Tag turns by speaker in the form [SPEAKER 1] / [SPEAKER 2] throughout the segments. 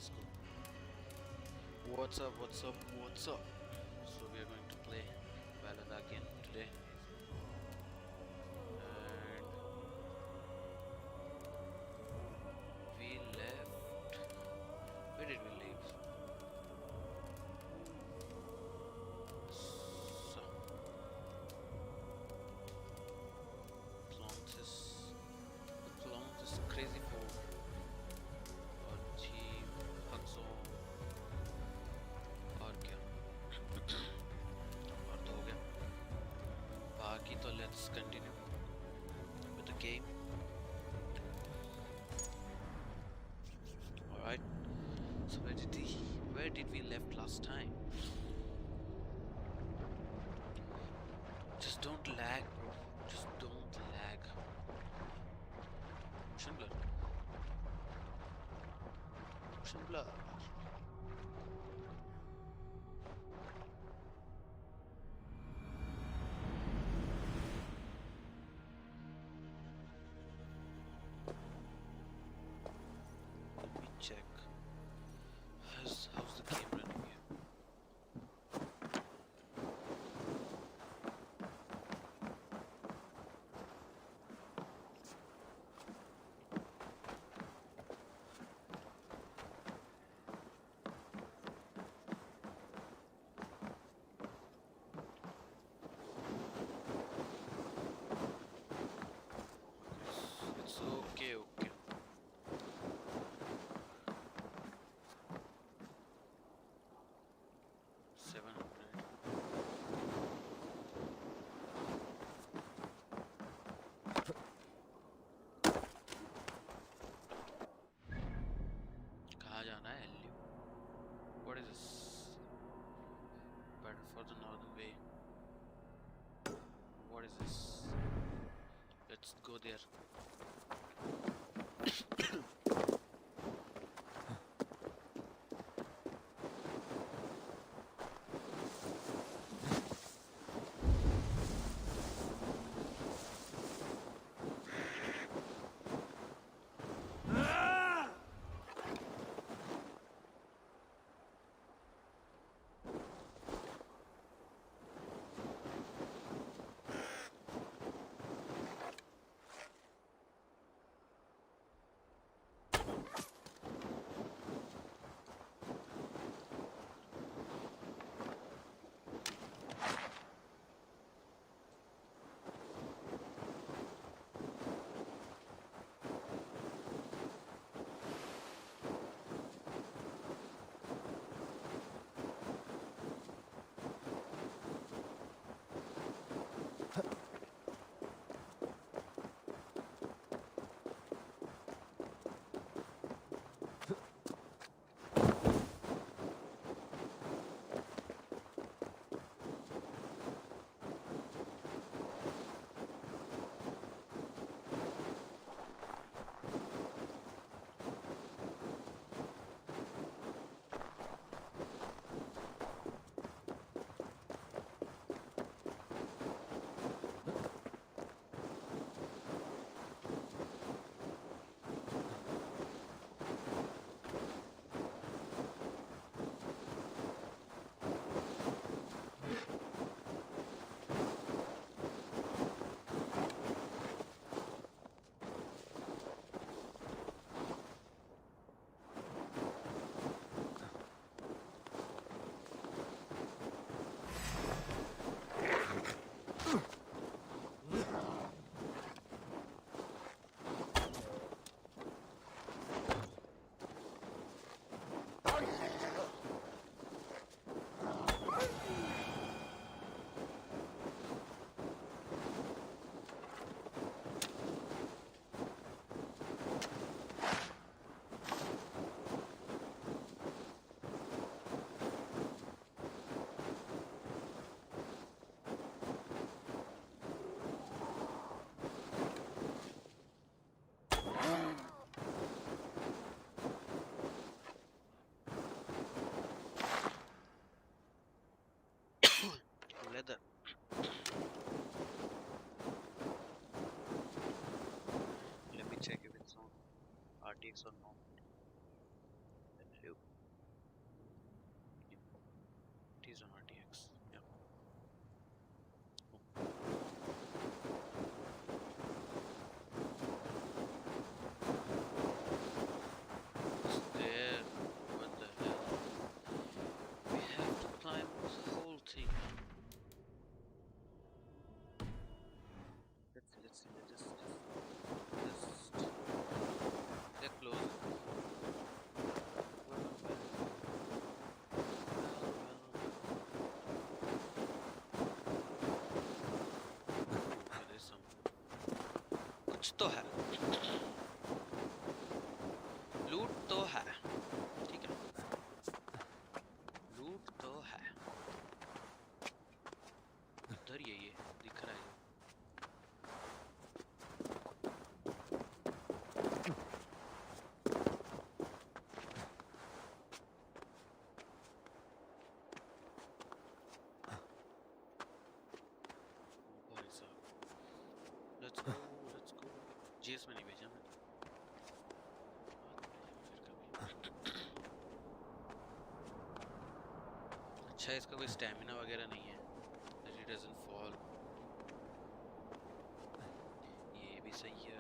[SPEAKER 1] guys, what's up, what's up, what's up? So we are going to play Valhalla again today, and we left. Where did we leave? So Plonks is crazy for और cheap हक्सो और क्या और तो हो गया बाकी तो let's continue with the game. Alright, so where did we left last time? Just don't lag, bro. Just don't lag. Motion blur. Motion blur. Let me check. How's the game running here? It's okay, okay. Seven hundred. कहाँ जाना है LU? What is this? Better for the northern way. What is this? Let's go there. Leather. Let me check if it's on RTX or not. Hello. कुछ तो है, लूट तो है, ठीक है, लूट तो है। इधर ये दिख रहा है। Let's go, let's go. GS में नहीं भेजा मैंने। अच्छा इसका कोई स्टैमिना वगैरह नहीं है, that it doesn't fall. ये भी सही है।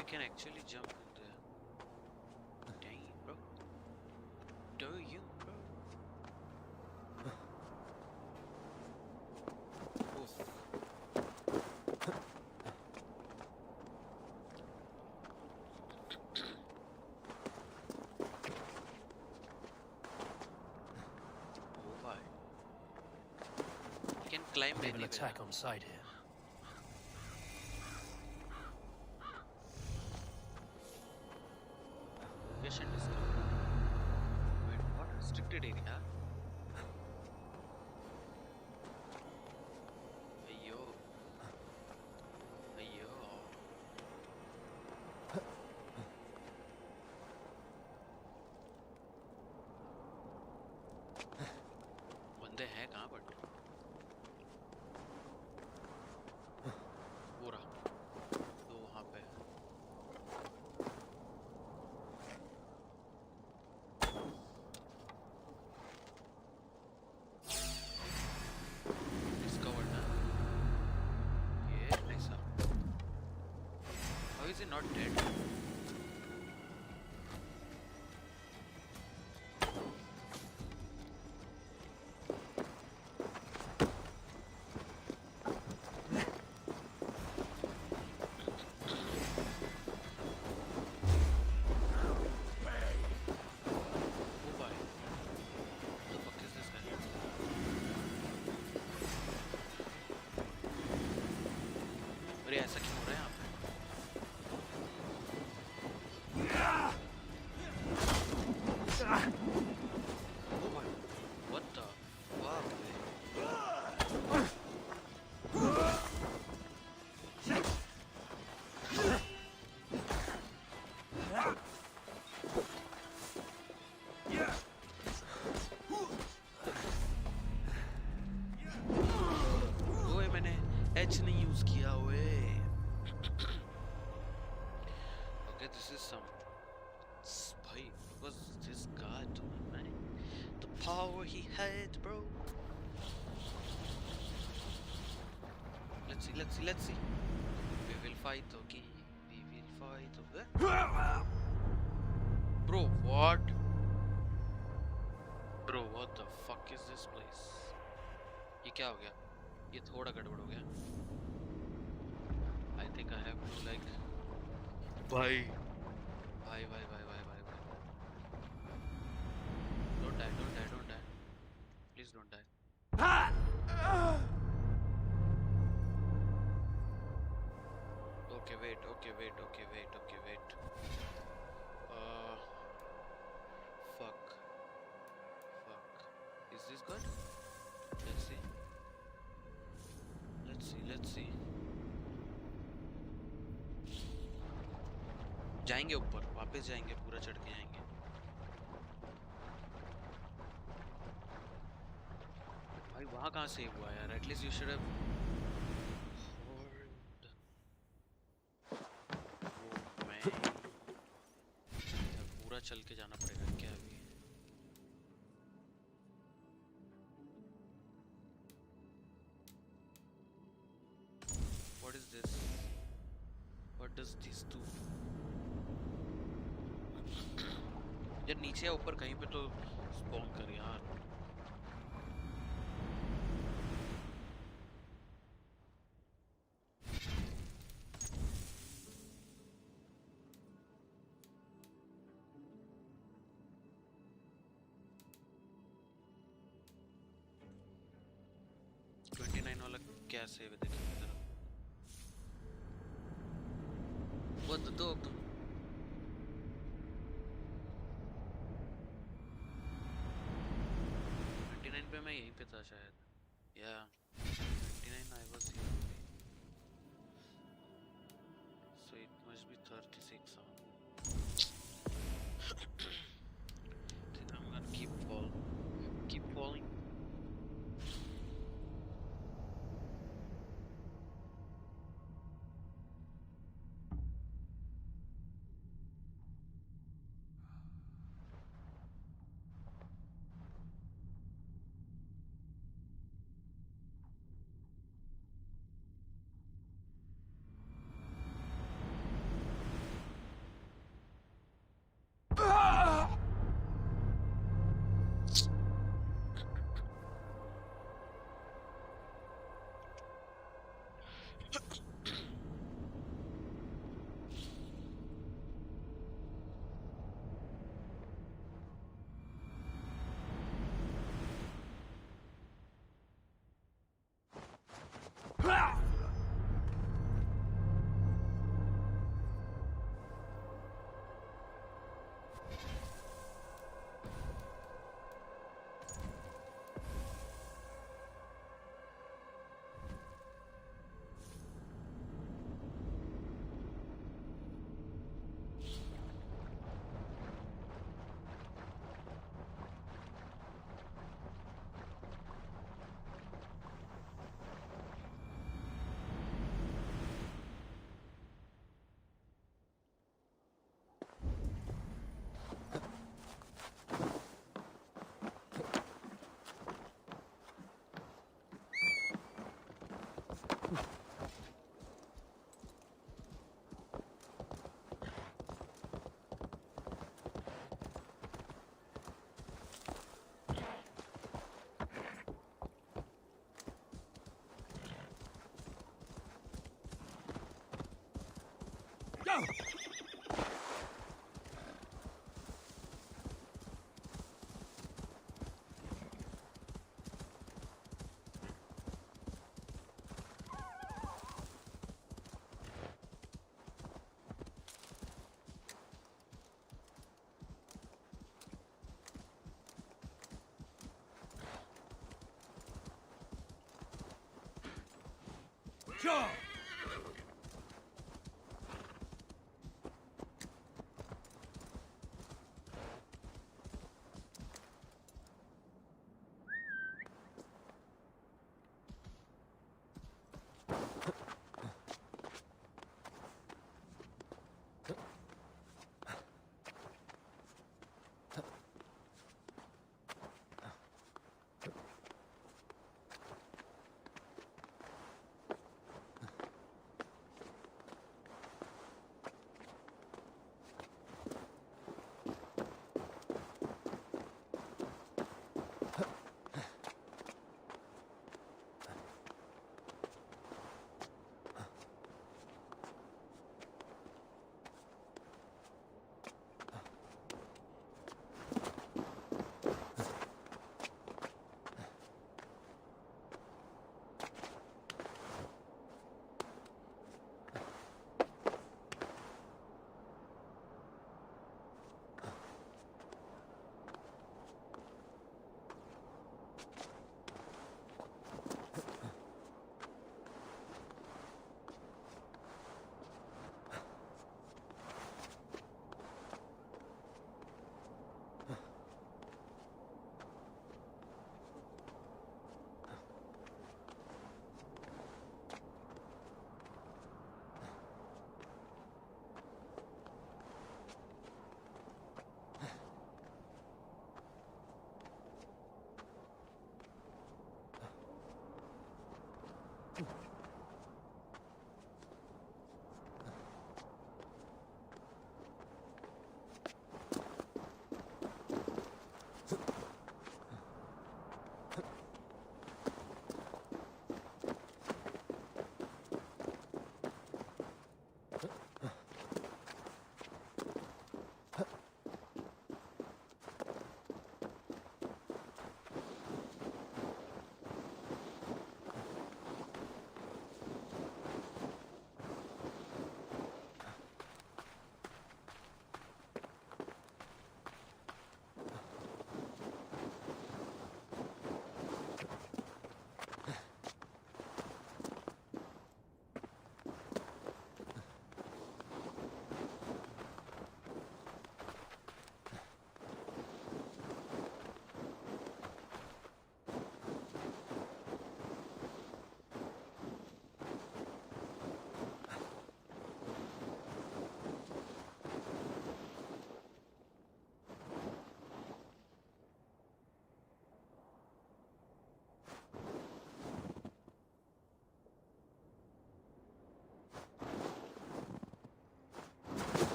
[SPEAKER 1] We can actually jump in there. Dang, bro. Do you, bro? Oof. Oh my. You can climb
[SPEAKER 2] Maybe an
[SPEAKER 1] anywhere.
[SPEAKER 2] attack on site here.
[SPEAKER 1] Wait, what? Restricted area? Ayyo. Ayyo. बंदे हैं कहाँ पर? पूरा तो वहाँ पे is he not dead? ऐसा क्यों हो रहा है यहाँ पे? What the fuck? ओए मैंने H नहीं यूज किया हुए। Okay, this is some भाई, was this guy doing, man? The power he had, bro. Let's see. We will fight, okay? We will fight, okay? Bro, what? Bro, what the fuck is this place? ये क्या हो गया? ये थोड़ा गड़बड़ हो गया। I think I have to like भाई don't die please don't die okay wait fuck is this good? let's see जाएंगे ऊपर, वापस जाएंगे, पूरा चढ़ के जाएंगे। भाई वहाँ कहाँ सेव हुआ यार? एटलीस्ट यू शुड हैव पूरा चल के जाना पड़ेगा क्या अभी? What does these do? यार नीचे या ऊपर कहीं पे तो स्पॉन कर यार. क्या सेव है देखिए इधर. What the dog? 29 पे मैं यहीं पे था शायद. Yeah, 29 I was here only. So it must be 36 on. Then I'm gonna keep falling.
[SPEAKER 2] Go! Go!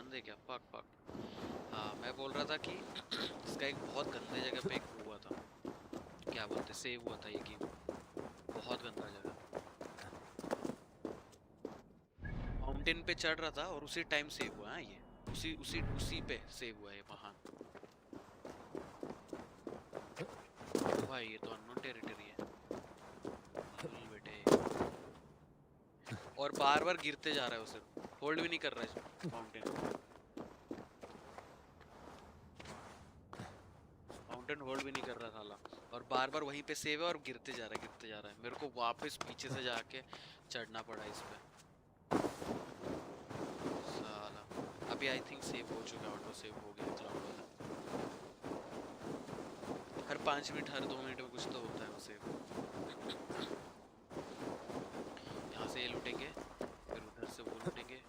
[SPEAKER 1] बंद है क्या? फक। हाँ मैं बोल रहा था कि इसका एक बहुत गंदे जगह पे एक हुआ था, क्या बोलते, सेव हुआ था ये गेम, बहुत गंदा जगह। माउंटेन पे चढ़ रहा था और उसी टाइम सेव हुआ है ये, उसी पे सेव हुआ है वहाँ। भाई ये तो अननोन टेरिटरी है बेटे, और बार बार गिरते जा रहा है, उसे होल्ड भी नहीं कर रहा है माउंटेन होल्ड भी नहीं कर रहा साला, और बार बार वहीं पे सेव है और गिरते जा रहा है। मेरे को वापस पीछे से जाके चढ़ना पड़ा इस पे साला। अभी आई थिंक सेव हो चुका है, ऑटो सेव हो गया क्लाउड वाला। हर 5 मिनट हर 2 मिनट में कुछ तो होता है वो सेव। यहाँ से ये लूटेंगे, फिर उधर से वो लूटेंगे,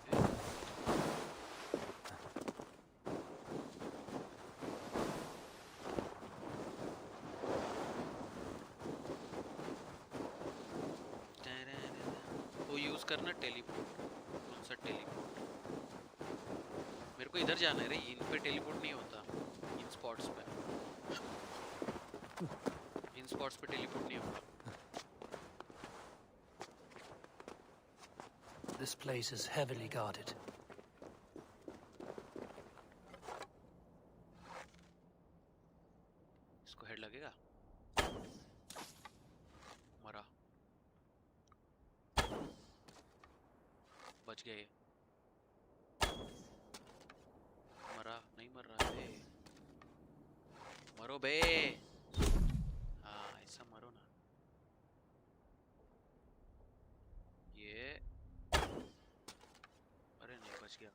[SPEAKER 1] वो यूज करना टेलीपोर्ट। कौन सा टेलीपोर्ट? मेरे को इधर जाना है रे, इन पे टेलीपोर्ट नहीं होता, इन स्पॉट्स पे टेलीपोर्ट नहीं होता।
[SPEAKER 2] This place is heavily guarded.
[SPEAKER 1] इसको हेड लगेगा, मरा, बच गया ये, मरा नहीं, मर रहा है, मरो बे, हाँ ऐसा मरो ना। ये अरे नहीं, बच गया।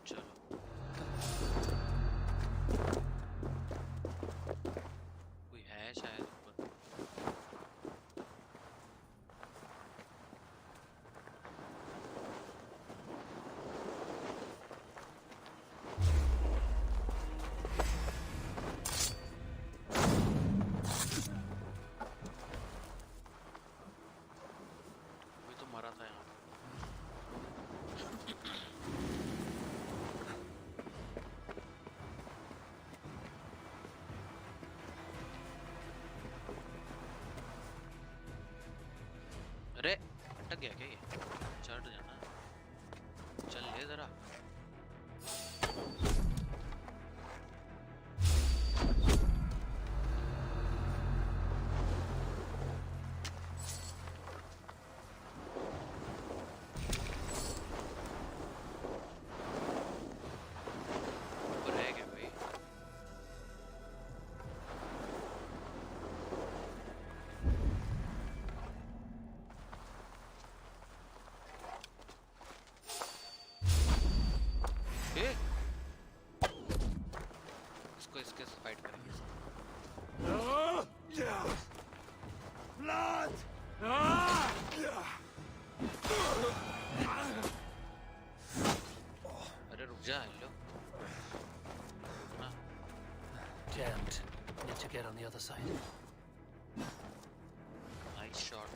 [SPEAKER 1] चलो कोई है शायद ऊपर। कोई तो मरा था यहाँ पे। अरे अटक गया क्या ये? चढ़ जाना, चल ले जरा। ऊपर है क्या भाई? इसको इसके फाइट करेंगे। अरे रुक जा, हेलो रुकना।
[SPEAKER 2] Jammed. Need to get on the other side.
[SPEAKER 1] Nice shot.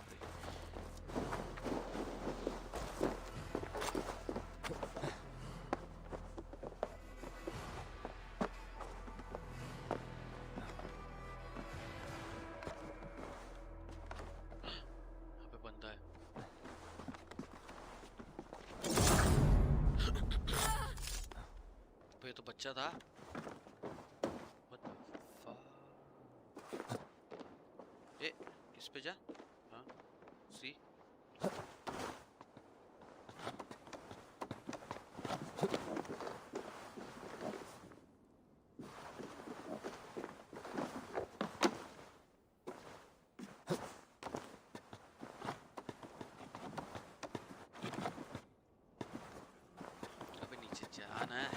[SPEAKER 1] तो बच्चा था। What the fuck? ए, इस पे जा। हाँ, सी। अबे नीचे जाना है।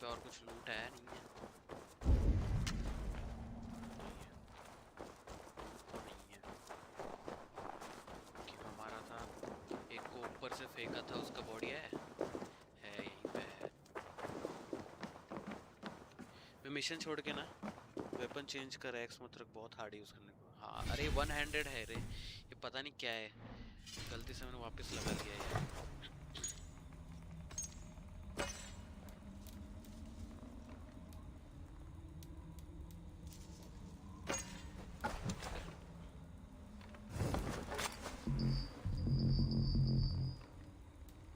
[SPEAKER 1] और कुछ लूट है नहीं है, नहीं है। फेंका था उसका बॉडी है यहीं पे है। मैं मिशन छोड़ के ना वेपन चेंज कर एक्स मत रख, बहुत हार्ड यूज करने को। हाँ अरे वन हैंडेड है रे, ये पता नहीं क्या है, गलती से मैंने वापस लगा दिया यार।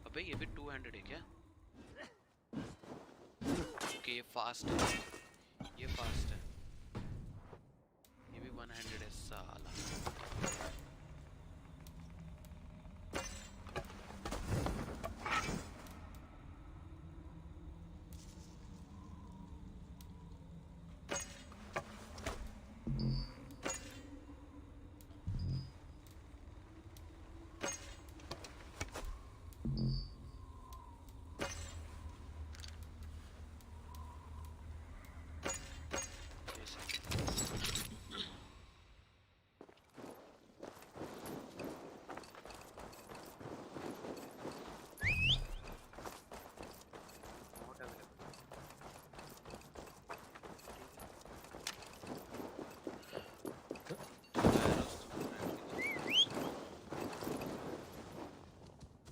[SPEAKER 1] अबे ये भी टू हैंडेड है क्या? ओके ये फास्ट है, ये फास्ट है, ये भी वन हैंडेड है साला।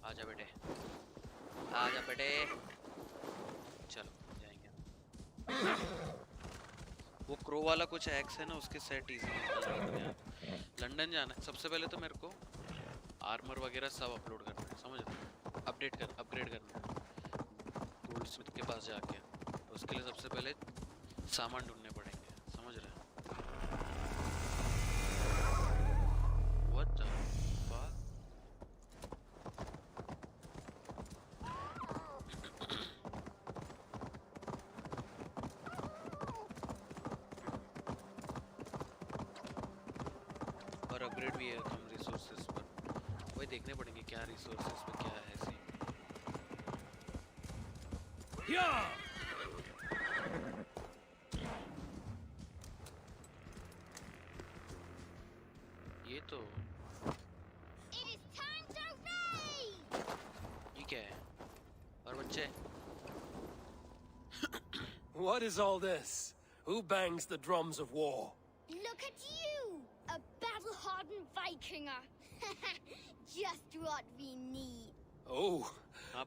[SPEAKER 1] आजा बेटे, आजा बेटे, चलो जाएंगे। वो क्रो वाला कुछ एक्स है ना, उसके सेट इजी है। लंदन जाना है सबसे पहले तो मेरे को आर्मर वगैरह सब अपलोड करना है, समझ रहे? अपग्रेड करना है गोल्ड स्मिथ के पास जाके, तो उसके लिए सबसे पहले सामान ढूंढने पड़ेंगे, समझ रहे? What the fuck? और अपग्रेड भी है कम रिसोर्सेज पर, वही देखने पड़ेंगे क्या रिसोर्सेज पे क्या है ऐसे। ये तो ये क्या है? और बच्चे
[SPEAKER 2] What is all this? Who bangs the drums of war?
[SPEAKER 3] Look at you! A battle-hardened Vikinger! Just what we need.
[SPEAKER 2] Oh,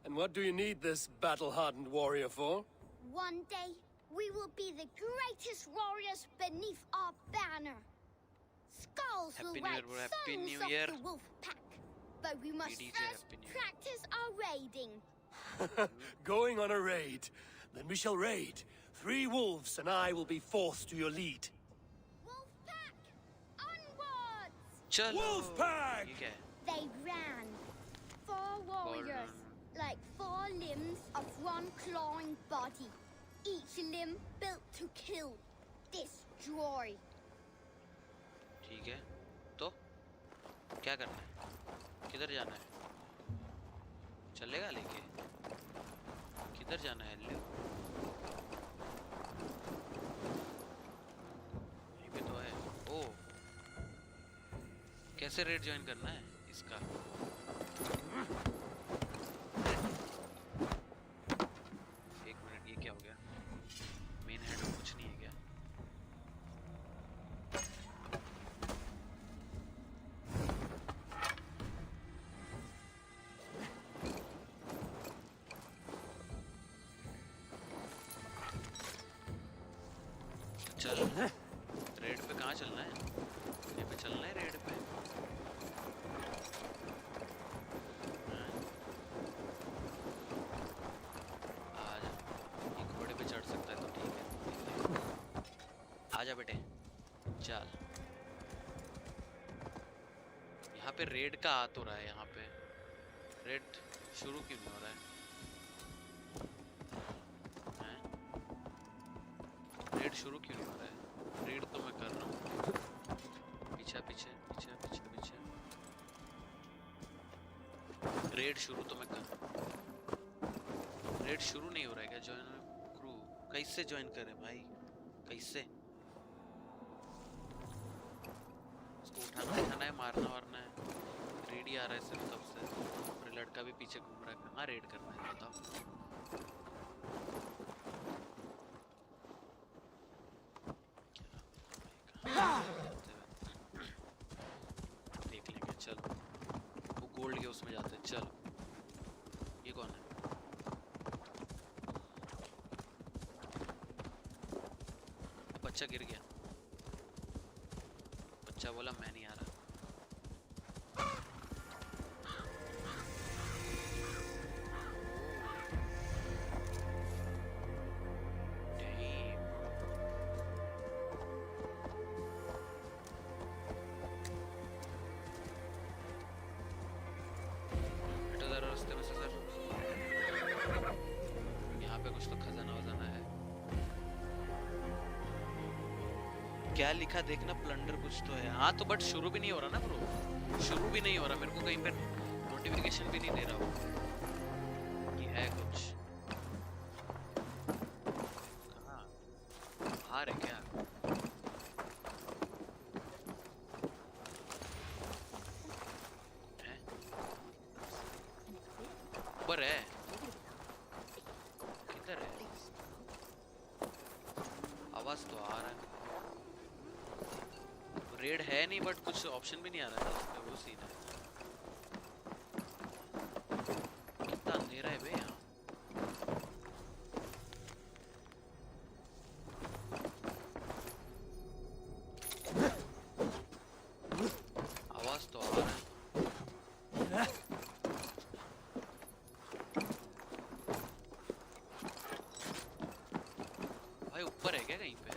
[SPEAKER 2] and what do you need this battle-hardened warrior for?
[SPEAKER 3] One day, we will be the greatest warriors beneath our banner. Skulls will
[SPEAKER 1] Happy New
[SPEAKER 3] write
[SPEAKER 1] Year, bro. Happy
[SPEAKER 3] songs
[SPEAKER 1] New
[SPEAKER 3] of
[SPEAKER 1] Year.
[SPEAKER 3] the wolf pack. But we must
[SPEAKER 1] PDJ,
[SPEAKER 3] first
[SPEAKER 1] Happy New Year.
[SPEAKER 3] practice our raiding.
[SPEAKER 2] Going on a raid. Then we shall raid. 3 wolves and I will be forced to your lead.
[SPEAKER 3] Wolf pack! Onwards!
[SPEAKER 1] चलो।
[SPEAKER 2] Wolf pack!
[SPEAKER 1] ये क्या है?
[SPEAKER 3] They ran. 4 warriors, like 4 limbs of one clawing body. Each limb built to kill, destroy.
[SPEAKER 1] ठीक है, तो क्या करना है? किधर जाना है? चलेगा लेके? किधर जाना है? ले यहीं पे तो है। ओ कैसे रेड ज्वाइन करना है इसका? एक मिनट, ये क्या हो गया? मेन हेड में कुछ नहीं है क्या? चल रेड पे कहाँ चलना है? ये पे चलना है रेड पे। आजा, ये घोड़े पे चढ़ सकता है तो ठीक है। आजा बेटे, चल। यहाँ पे रेड का आ तो रहा है, यहाँ पे रेड शुरू क्यों नहीं हो रहा है? रेड शुरू क्यों नहीं हो रहा है? रेड तो मैं कर रहा हूँ। पीछे पीछे पीछे पीछे पीछे। रेड शुरू तो मैं कर रहा हूँ। रेड शुरू नहीं हो रहा है क्या? ज्वाइन क्रू कैसे ज्वाइन करें भाई? कैसे? उसको उठाना है, मारना वारना है। रेड ही आ रहा है सिर्फ तब से। रिलट लड़का भी पीछे घूम रहा है, कहाँ रेड करना है बताओ। देख लेंगे चलो, वो गोल्ड के उसमें जाते हैं। चलो ये कौन है? बच्चा गिर गया, बच्चा बोला मैं नहीं आ रहा। रास्ते में से सर, यहाँ पे कुछ तो खजाना वजाना है। क्या लिखा देखना, प्लंडर कुछ तो है। हाँ तो बट शुरू भी नहीं हो रहा ना ब्रो, शुरू भी नहीं हो रहा, मेरे को कहीं पे नोटिफिकेशन भी नहीं दे रहा हो कि है कुछ। कहाँ हार है क्या? ऊपर है, किधर है? आवाज तो आ रहा है, रेड है नहीं बट कुछ ऑप्शन भी नहीं आ रहा है इसमें, वो सीन है। कितना अंधेरा है बे यहाँ। आवाज तो आ रहा है। भाई ऊपर है क्या कहीं पे?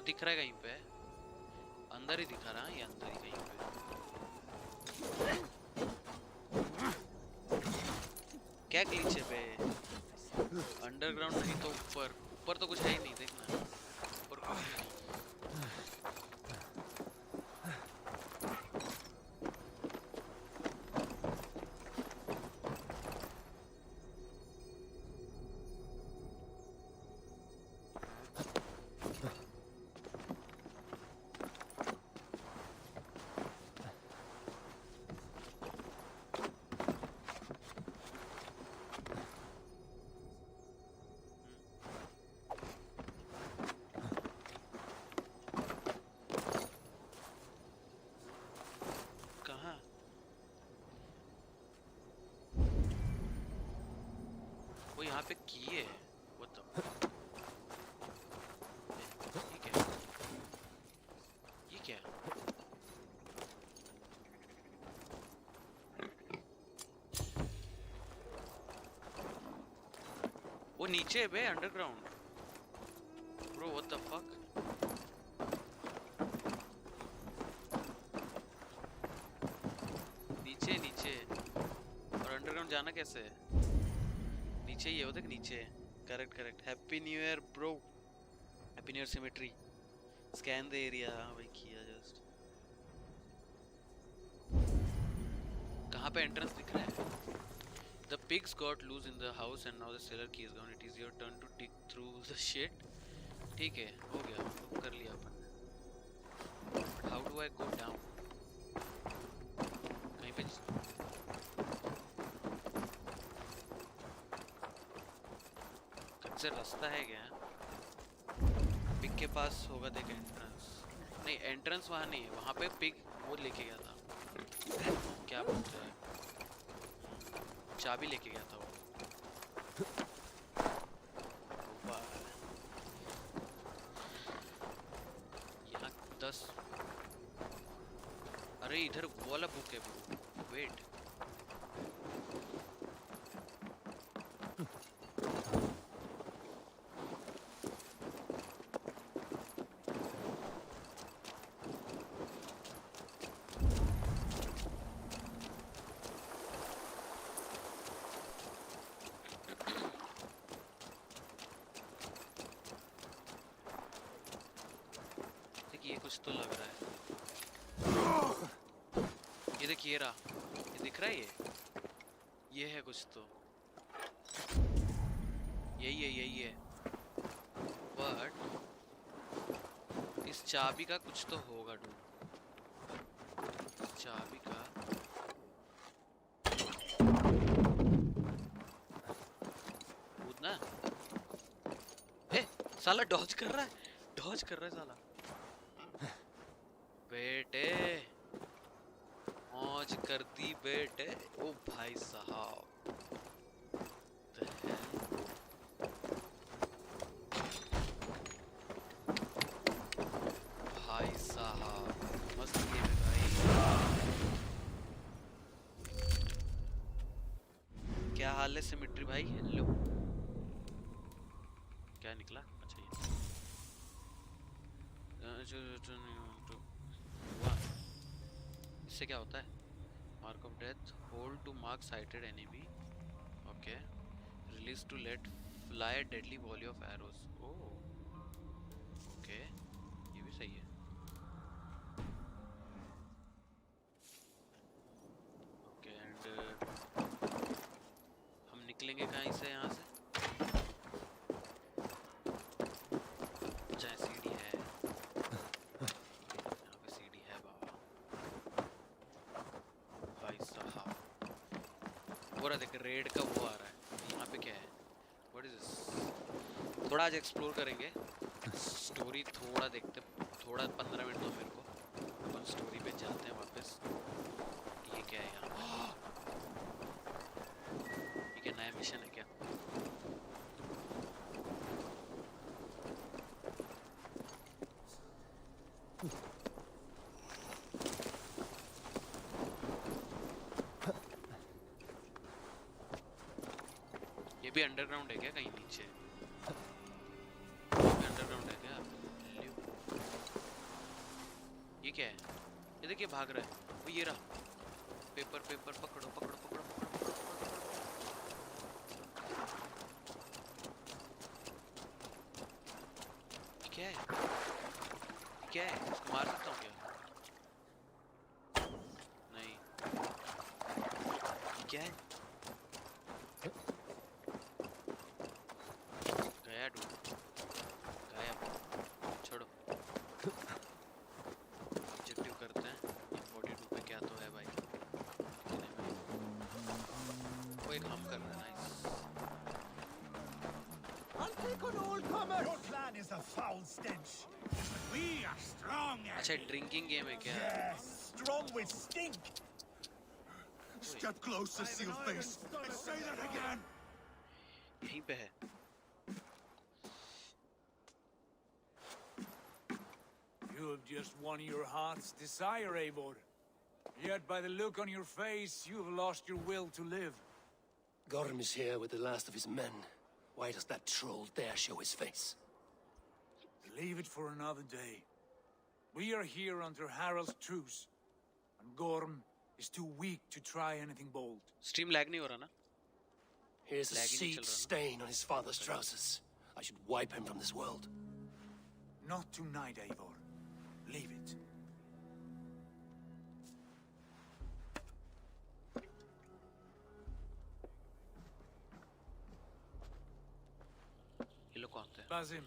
[SPEAKER 1] दिख रहा है कहीं पे? अंदर ही दिखा रहा है, ये अंदर ही कहीं पे। क्या ग्लिच है पे? अंडरग्राउंड नहीं तो ऊपर, ऊपर तो कुछ है ही नहीं, देखना ऊपर कुछ नहीं। यहाँ पे की है वो तो ठीक है। ये क्या? वो नीचे है बे, underground bro, what the fuck. नीचे नीचे, और अंडरग्राउंड जाना कैसे है? नीचे ही है वो, देख नीचे है। Correct correct. Happy new year bro, happy new year symmetry. Scan the area. हाँ भाई किया जस्ट। कहाँ पे एंट्रेंस दिख रहा है? The pigs got loose in the house and now the cellar key is gone. It is your turn to dig through the shit. ठीक है, हो गया, तो कर लिया अपन। But how do I go down? कहीं पे से रास्ता है क्या? पिग के पास होगा, देख एंट्रेंस। नहीं एंट्रेंस वहाँ नहीं है, वहाँ पे पिग वो लेके गया था, क्या बोलते हैं, चाबी लेके गया था वो। यहाँ 10। अरे इधर वो वाला बुक है, वेट। कुछ तो लग रहा है, ये देख, ये रहा, ये दिख रहा है ये। ये है कुछ तो, यही है। बट इस चाबी का कुछ तो होगा डूड, इस चाबी का। कूदना। ए साला डॉज कर रहा है साला। बेटे मौज कर दी बेटे। ओ भाई साहब, भाई साहब मस्त गेम है भाई। क्या हाल है सिमिट्री भाई? हेलो। क्या निकला? अच्छा ये इससे क्या होता है? Mark of death, hold to mark sighted enemy. Okay, release to let fly deadly volley of arrows. Oh okay, ये भी सही है। ओके एंड हम निकलेंगे कहाँ से? यहाँ से चाहे सीढ़ी है, यहाँ पे सीढ़ी है बाबा। भाई साहब वो रहा, देख रेड का वो आ रहा है। यहाँ पे क्या है? What is this? थोड़ा आज एक्सप्लोर करेंगे, स्टोरी थोड़ा देखते, थोड़ा 15 मिनट दो मेरे को, अपन स्टोरी पे जाते हैं वापस। ये क्या है यहाँ? ये क्या नया मिशन है क्या? ये भी अंडरग्राउंड है क्या कहीं नीचे? ये भी अंडरग्राउंड है क्या? ये क्या है? ये देखिए भाग रहा है वो, ये रहा। पेपर पेपर पकड़ो पकड़ो पकड़ो पकड़ो पकड़ो पकड़ो। ये क्या है? ये क्या है? इसको मार सकता हूँ क्या? नहीं। ये क्या है? गया डूब, गया। छोड़ो, ऑब्जेक्टिव करते हैं। 42 पे क्या तो है भाई, इतने में वो एक हम कर रहे हैं। Nice.
[SPEAKER 4] I'll take on all comers. Your clan is a foul stench. We are strong.
[SPEAKER 1] अच्छा ड्रिंकिंग गेम है क्या?
[SPEAKER 4] Yes, strong with stink. Step closer, seal face, and say that again.
[SPEAKER 1] यहीं पे है।
[SPEAKER 5] You have just won your heart's desire, Eivor. Yet by the look on your face, you have lost your will to live.
[SPEAKER 2] Gorm is here with the last of his men. Why does that troll dare show his face?
[SPEAKER 5] Leave it for another day. We are here under Harald's truce, and Gorm is too weak to try anything bold.
[SPEAKER 1] Stream lag नहीं हो रहा ना?
[SPEAKER 2] Here's a
[SPEAKER 1] Lag ही नहीं चल
[SPEAKER 2] seed
[SPEAKER 1] रहा ना?
[SPEAKER 2] stain on his father's trousers. I should wipe him from this world.
[SPEAKER 5] Not tonight, Eivor. Leave it.
[SPEAKER 1] ये लोग कौन थे?
[SPEAKER 5] Basim,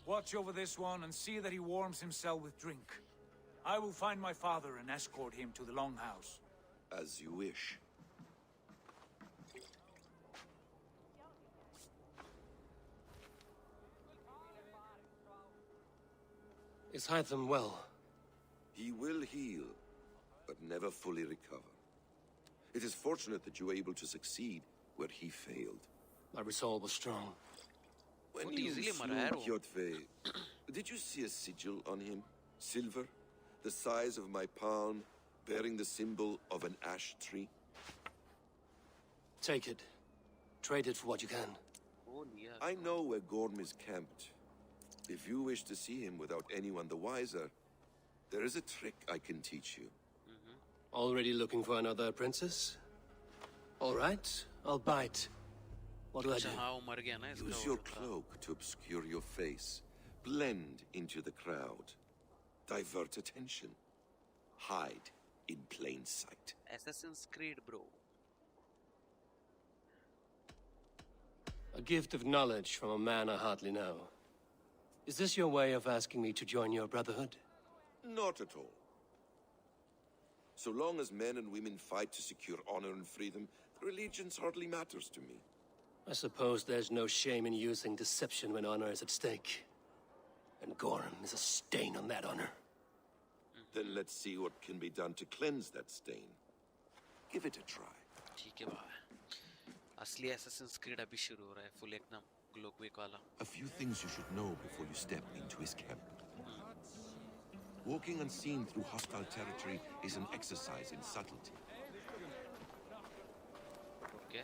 [SPEAKER 5] watch over this one and see that he warms himself with drink. I will find my father and escort him to the Longhouse.
[SPEAKER 6] As you wish.
[SPEAKER 2] Is Hytham well?
[SPEAKER 6] He will heal, but never fully recover. It is fortunate that you were able to succeed where he failed.
[SPEAKER 2] My resolve was strong.
[SPEAKER 6] When
[SPEAKER 1] What
[SPEAKER 6] you
[SPEAKER 1] easily
[SPEAKER 6] slew
[SPEAKER 1] Mararo.
[SPEAKER 6] Kjotve, did you see a sigil on him? Silver, the size of my palm, bearing the symbol of an ash tree?
[SPEAKER 2] Take it. Trade it for what you can.
[SPEAKER 1] वो लिया।
[SPEAKER 6] I know where Gorm is camped. If you wish to see him without anyone the wiser, there is a trick I can teach you.
[SPEAKER 2] Already looking for another princess? All right, I'll bite. What do I
[SPEAKER 1] अच्छा
[SPEAKER 2] do?
[SPEAKER 1] हाँ वो मर गया ना इसका।
[SPEAKER 6] Use your cloak to obscure your face. Blend into the crowd. Divert attention. Hide in plain sight.
[SPEAKER 1] Assassin's Creed bro.
[SPEAKER 2] A gift of knowledge from a man I hardly know. Is this your way of asking me to join your brotherhood?
[SPEAKER 6] Not at all. So long as men and women fight to secure honor and freedom, allegiance hardly matters to me.
[SPEAKER 2] I suppose there's no shame in using deception when honor is at stake. And Gorham is a stain on that honor.
[SPEAKER 6] Then let's see what can be done to cleanse that stain. Give it a try.
[SPEAKER 1] ठीक है भाई. असली Assassin's Creed अभी शुरू हो रहा है, full एकदम ग्लोक्विक वाला.
[SPEAKER 6] A few things you should know before you step into his camp. Walking unseen through hostile territory is an exercise in subtlety.
[SPEAKER 1] Okay.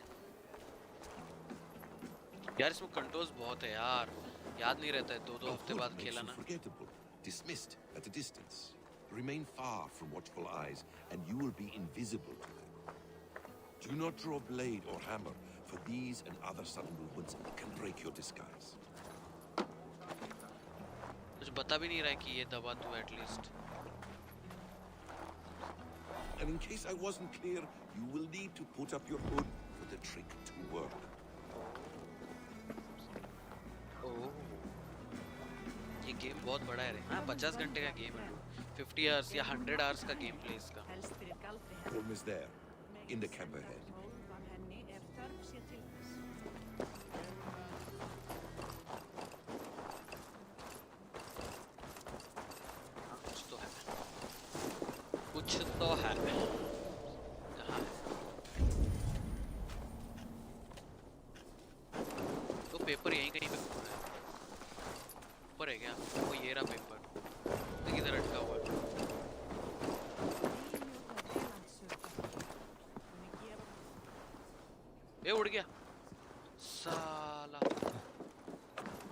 [SPEAKER 1] यार इसमें कंट्रोल्स बहुत है यार. याद नहीं रहता है, 2-2 हफ्ते बाद खेला ना.
[SPEAKER 6] Forgettable, dismissed at a distance. Remain far from watchful eyes, and you will be invisible to them. Do not draw blade or hammer, for these and other sudden movements can break your disguise.
[SPEAKER 1] कुछ बता भी नहीं रहा है कि ये दबा तू at least.
[SPEAKER 6] And in case I wasn't clear, you will need to put up your hood for the trick to work.
[SPEAKER 1] ओह. ये गेम बहुत बड़ा है रे. हाँ 50 घंटे का गेम है. 50 hours या 100 hours का गेम प्ले इसका.
[SPEAKER 6] Home is there, in the camp ahead.
[SPEAKER 1] कुछ तो है. कुछ तो है. कहाँ है? तो पेपर यहीं कहीं पे ऊपर है. ऊपर है क्या? वो ये रहा पेपर. तो किधर अटका हुआ है? ये उड़ गया. साला.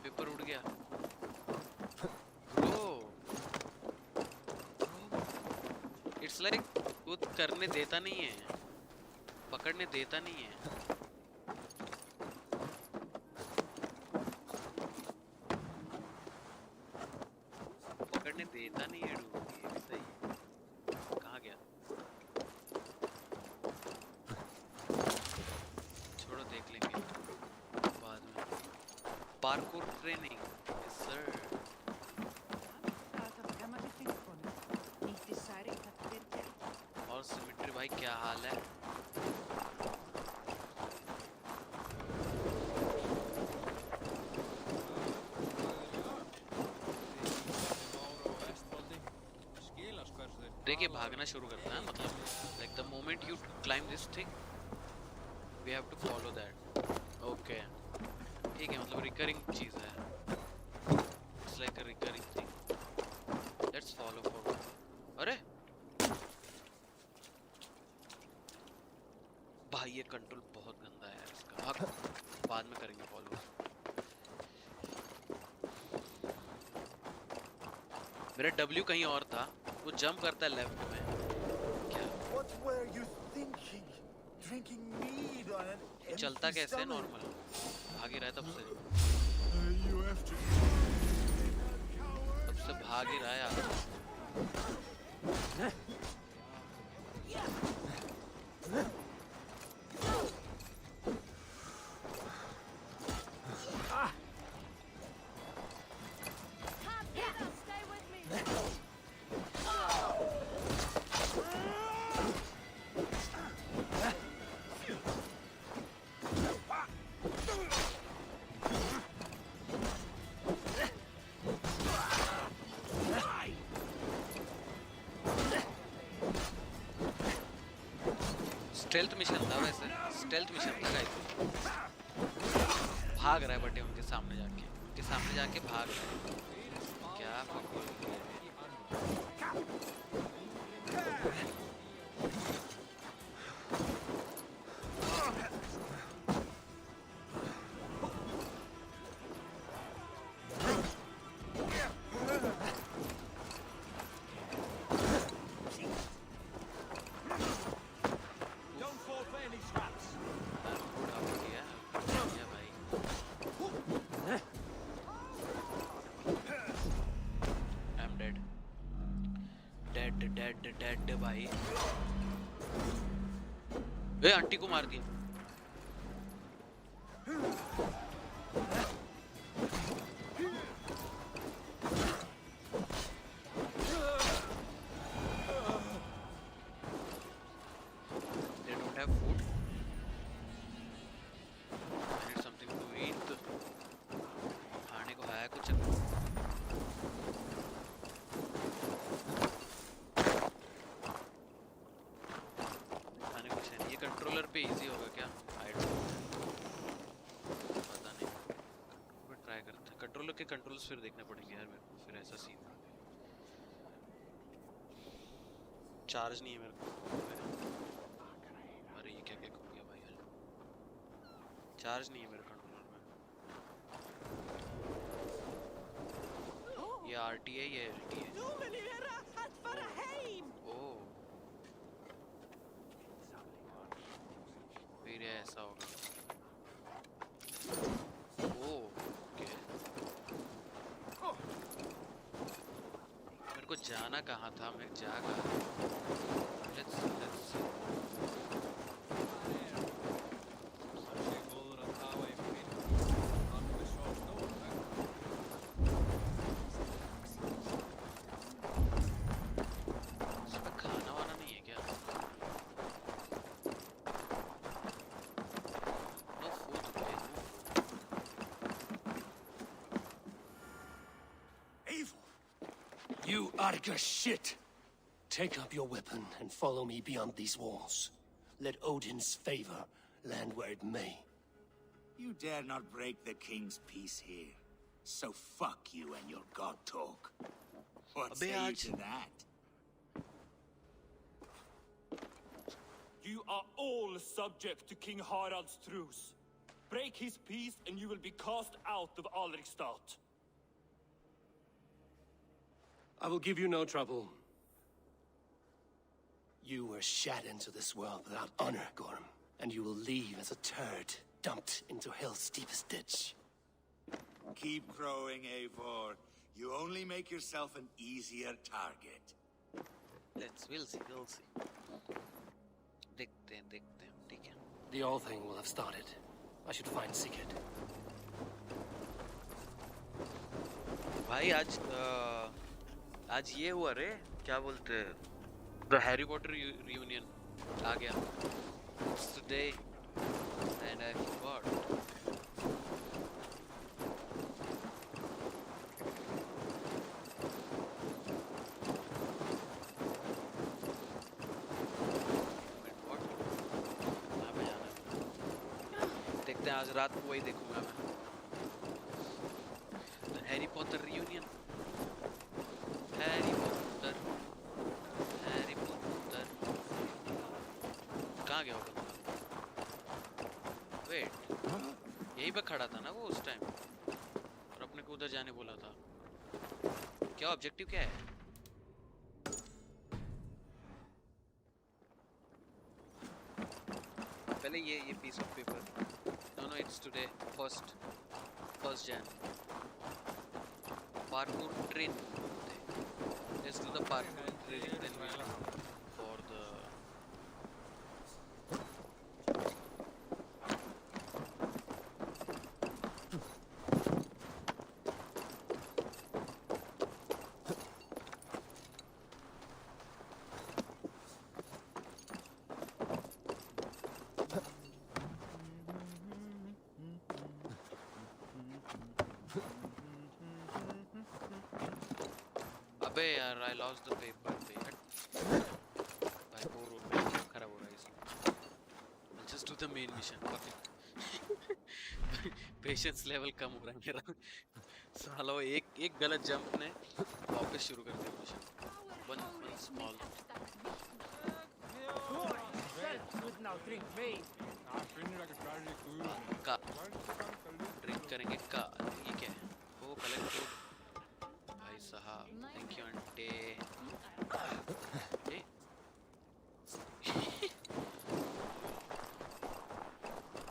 [SPEAKER 1] पेपर उड़ गया. ब्रो. इट्स लाइक वो करने देता नहीं है. पकड़ने देता नहीं है. पकड़ने देता नहीं है. ये भी सही है. कहाँ गया? छोड़ो देख लेंगे बाद में. Parkour training. Yes sir. और सिमिट्री भाई क्या हाल है? देखिए भागना शुरू करता है. मतलब like the moment you climb this thing we have to follow that. Okay. ठीक है, मतलब recurring चीज़ है. It's like a recurring thing. Let's follow forward. अरे भाई ये कंट्रोल बहुत गंदा है इसका. भाग. बाद में करेंगे फॉलो. मेरा W कहीं और था. वो जंप करता है लेफ्ट में. क्या?
[SPEAKER 4] What were you thinking? Drinking mead on an empty
[SPEAKER 1] चलता कैसे है?
[SPEAKER 4] stomach?
[SPEAKER 1] नॉर्मल. भाग ही रहा है तब से.
[SPEAKER 4] You have to.
[SPEAKER 1] तब से भाग ही रहा है यार. स्टेल्थ मिशन था वैसे. स्टेल्थ मिशन था गाइस. भाग रहा है बटे उनके सामने जाके. उनके सामने जाके भाग रहा है. क्या फकड़. डेड भाई. ए आंटी को मार दिया. They don't have food. I need something to eat. खाने को है कुछ? खाने कुछ है नहीं। ये कंट्रोलर पे इजी होगा क्या? I don't know. पता नहीं। ट्राई करते हैं। कंट्रोलर के कंट्रोल्स फिर देखने पड़ेंगे यार मेरे को। फिर ऐसा सीन चार्ज नहीं है मेरे को। अरे ये क्या क्या हो गया भाई? चार्ज नहीं है मेरे कंट्रोलर में। ये आरटी है, ये एलटी है। ओह, फिर ऐसा होगा। ओह, ओके। मेरे को जाना कहाँ था? मैं जा कहाँ? Let's see. इसमें खाना वाना नहीं है क्या? No food, okay, no food.
[SPEAKER 4] Evil!
[SPEAKER 2] You Arga shit! Take up your weapon and follow me beyond these walls. Let Odin's favor land where it may.
[SPEAKER 5] You dare not break the king's peace here. So fuck you and your god talk. What say you to that?
[SPEAKER 7] You are all subject to King Harald's truce. Break his peace and you will be cast out of Alrikstad.
[SPEAKER 2] I will give you no trouble. You were shat into this world without honor, Gorm, and you will leave as a turd dumped into hell's deepest ditch.
[SPEAKER 5] Keep crowing, Eivor. You only make yourself an easier target.
[SPEAKER 1] We'll see. देखते हैं, ठीक है।
[SPEAKER 2] The All Thing will have started. I should find Seagate.
[SPEAKER 1] भाई आज ये हुआ रे, क्या बोलते हैं? The Harry Potter reunion आ गया। It's today and I forgot. कहाँ पे जाना है? देखते हैं, आज रात को वही देखूंगा मैं। The Harry Potter reunion. Harry Potter कहाँ गया होगा? वेट, यहीं पे खड़ा था ना वो उस टाइम, और अपने को उधर जाने बोला था। क्या ऑब्जेक्टिव क्या है? पहले ये piece of paper. No it's today first जैन। Parkour train. Let's do the parkour training, then we'll for the अबे यार, I lost the paper. भाई बोर हो गया, खराब हो रहा है इसमें। I'll just do the main mission. Patience level कम हो रहा है मेरा। सालो एक गलत जंप ने वापस शुरू कर दिया मिशन। One small. का ड्रिंक करेंगे का? ये क्या है? वो कलेक्ट फूड। भाई साहब, thank you aunty.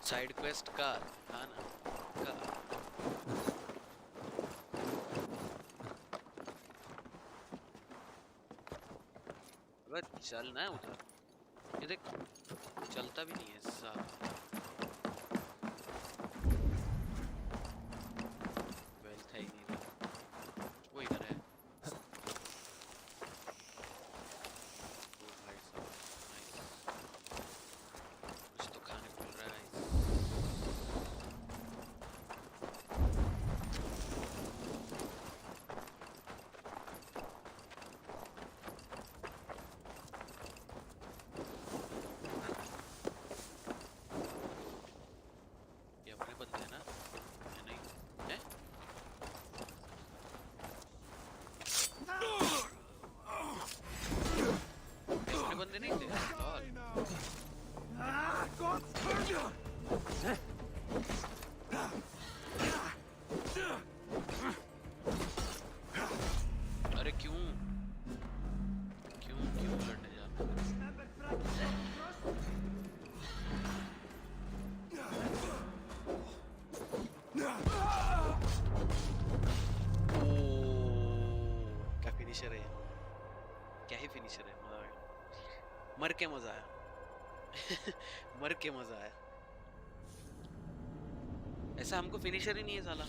[SPEAKER 1] Side quest का खाना का। अब चलना है उधर। ये देख, चलता भी नहीं है साहब। अरे क्यों क्यों क्यों लड़ने जाते क्या फिनिशर है, क्या ही फिनिशर है, मजा आया, मर के मजा आया मर के मजा आया। ऐसा हमको फिनिशर ही नहीं है साला,